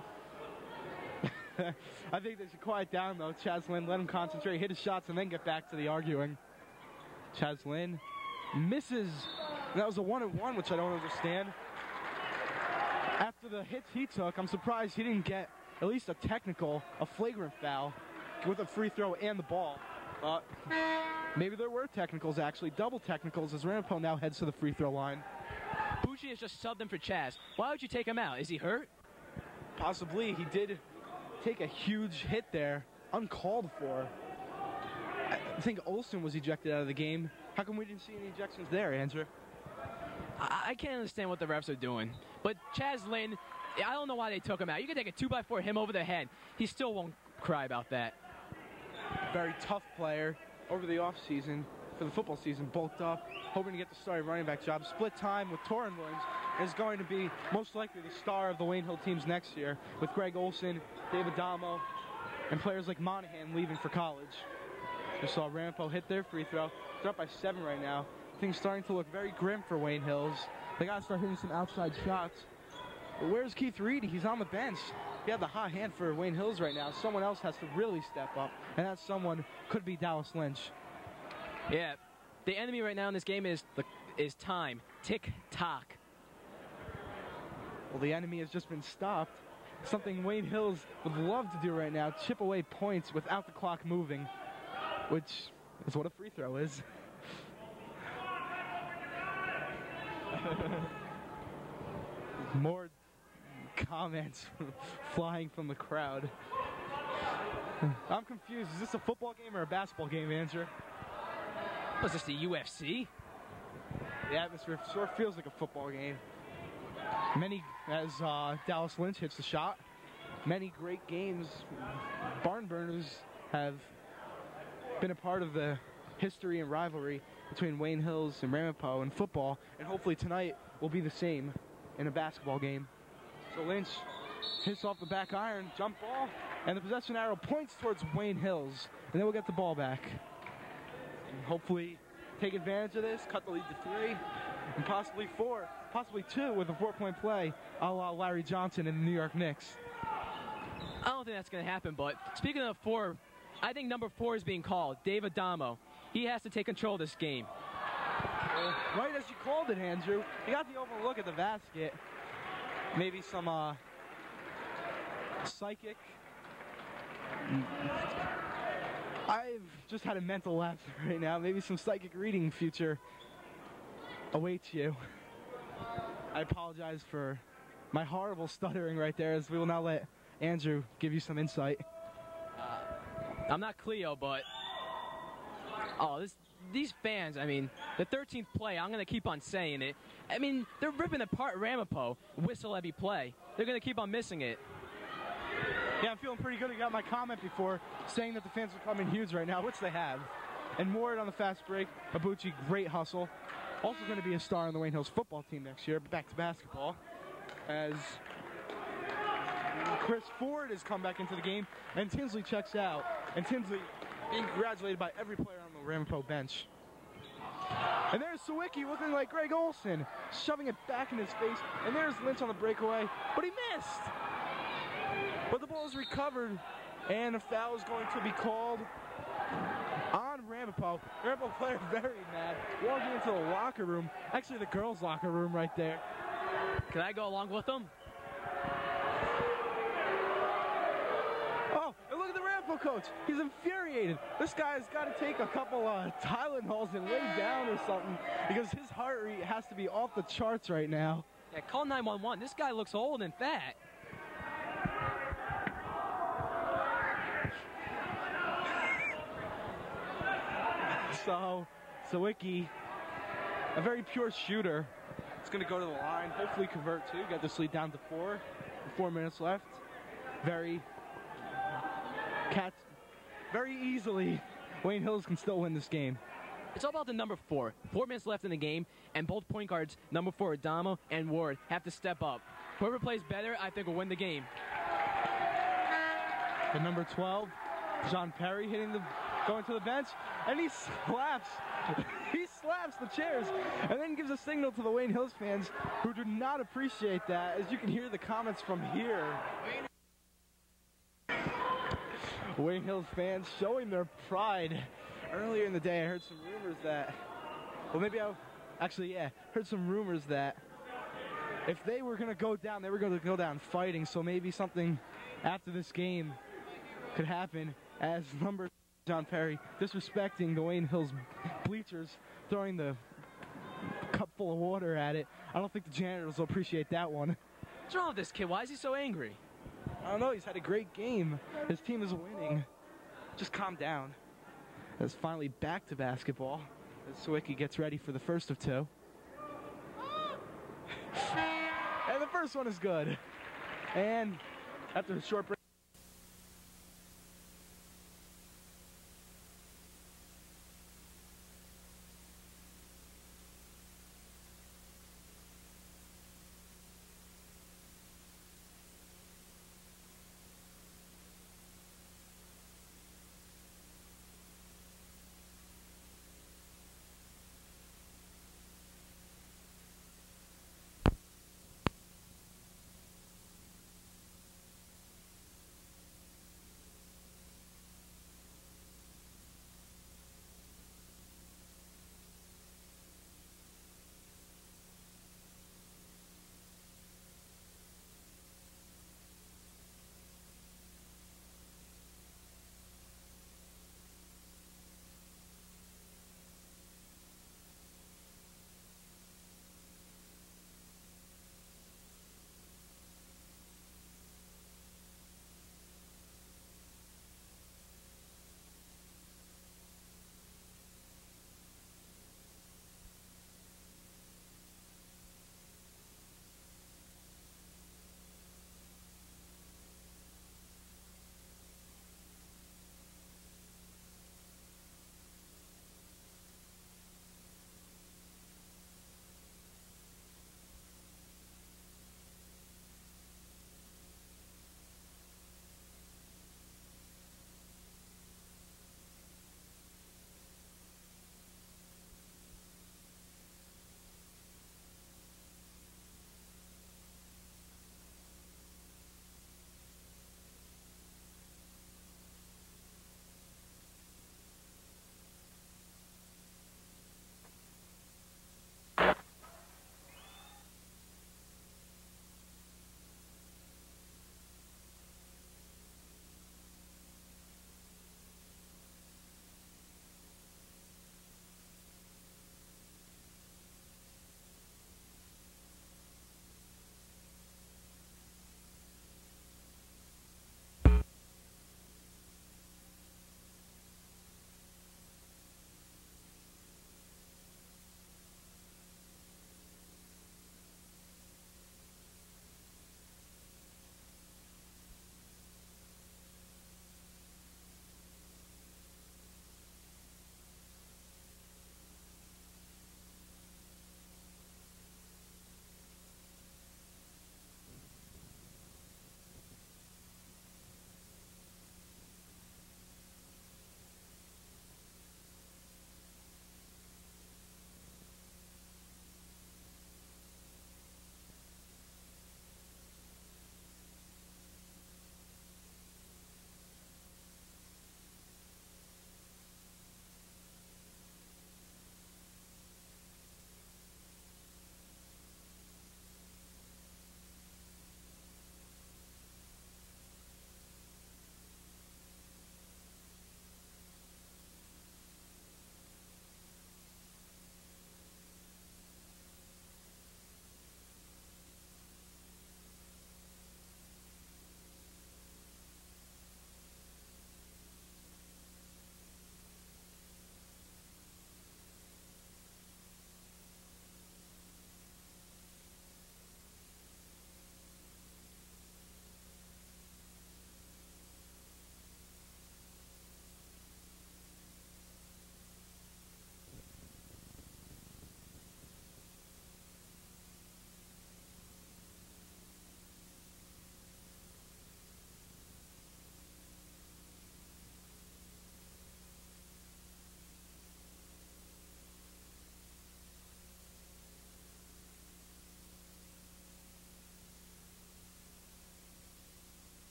A: I think they should quiet down though. Chaz Lynn, let him concentrate, hit his shots, and then get back to the arguing. Chaz Lynn misses. That was a 1-and-1, which I don't understand. After the hits he took, I'm surprised he didn't get at least a technical, a flagrant foul with a free throw and the ball. Maybe there were technicals, actually. Double technicals as Ramapo now heads to the free throw line.
B: Bucci has just subbed him for Chaz. Why would you take him out? Is he hurt?
A: Possibly. He did take a huge hit there, uncalled for. I think Olsen was ejected out of the game. How come we didn't see any ejections there, Andrew?
B: I can't understand what the refs are doing. But Chaz Lynn, I don't know why they took him out. You could take a 2x4, him over the head. He still won't cry about that.
A: Very tough player over the offseason, for the football season, bulked up, hoping to get the starting running back job. Split time with Torrin Williams is going to be most likely the star of the Wayne Hill teams next year, with Greg Olson, David Damo, and players like Monahan leaving for college. Just saw Ramapo hit their free throw. They're up by 7 right now. Things starting to look very grim for Wayne Hills. They got to start hitting some outside shots. But where's Keith Reedy? He's on the bench. He had the hot hand for Wayne Hills right now. Someone else has to really step up, and that someone could be Dallas Lynch.
B: Yeah, the enemy right now in this game is time. Tick-tock.
A: Well, the enemy has just been stopped. Something Wayne Hills would love to do right now, chip away points without the clock moving, which is what a free throw is. More comments flying from the crowd. I'm confused. Is this a football game or a basketball game, Andrew?
B: Was this the UFC?
A: The atmosphere sort of feels like a football game. Many, as Dallas Lynch hits the shot, many great games. Barn burners have been a part of the history and rivalry between Wayne Hills and Ramapo in football, and hopefully tonight will be the same in a basketball game. So Lynch hits off the back iron, jump ball, and the possession arrow points towards Wayne Hills, and then we'll get the ball back. and hopefully take advantage of this, cut the lead to 3, and possibly 4, possibly 2 with a 4-point play a la Larry Johnson and the New York Knicks.
B: I don't think that's going to happen, but speaking of 4, I think number 4 is being called, Dave Adamo. He has to take control of this game.
A: Right as you called it, Andrew, you got the overlook at the basket. Maybe some psychic. I've just had a mental lapse right now. Maybe some psychic reading future awaits you. I apologize for my horrible stuttering right there, as we will now let Andrew give you some insight.
B: I'm not Cleo, but these fans, I mean, the 13th play, I'm going to keep on saying it. I mean, they're ripping apart Ramapo, whistle every play. They're going to keep on missing it.
A: Yeah, I'm feeling pretty good. I got my comment before saying that the fans are coming huge right now, which they have. And Ward on the fast break. Abuchi, great hustle. Also going to be a star on the Wayne Hills football team next year. Back to basketball. As Chris Ford has come back into the game, and Tinsley checks out. And Tinsley being congratulated by every player on the Ramapo bench. And there's Sawicki looking like Greg Olson, shoving it back in his face. And there's Lynch on the breakaway, but he missed. But the ball is recovered, and a foul is going to be called on Ramapo. Ramapo player very mad, walking into the locker room. Actually, the girls' locker room right there.
B: Can I go along with them?
A: Oh, and look at the Ramapo coach. He's infuriated. This guy's got to take a couple Tylenols and lay down or something, because his heart rate has to be off the charts right now.
B: Yeah, call 911. This guy looks old and fat.
A: So, Sawicki, a very pure shooter. It's going to go to the line, hopefully convert 2, get this lead down to 4. 4 minutes left. Very easily, Wayne Hills can still win this game.
B: It's all about the number 4. 4 minutes left in the game, and both point guards, number 4, Adamo and Ward, have to step up. Whoever plays better, I think, will win the game.
A: And number 12, John Perry going to the bench, and he slaps the chairs, and then gives a signal to the Wayne Hills fans who do not appreciate that, as you can hear the comments from here. Wayne Hills fans showing their pride. Earlier in the day, I heard some rumors that, heard some rumors that if they were going to go down, they were going to go down fighting, so maybe something after this game could happen, as number John Perry disrespecting the Wayne Hills bleachers, throwing the cup full of water at it. I don't think the janitors will appreciate that one.
B: What's wrong with this kid? Why is he so angry?
A: I don't know. He's had a great game. His team is winning. Just calm down. It's finally back to basketball as Sawicki gets ready for the first of 2. And the first one is good. And after a short break,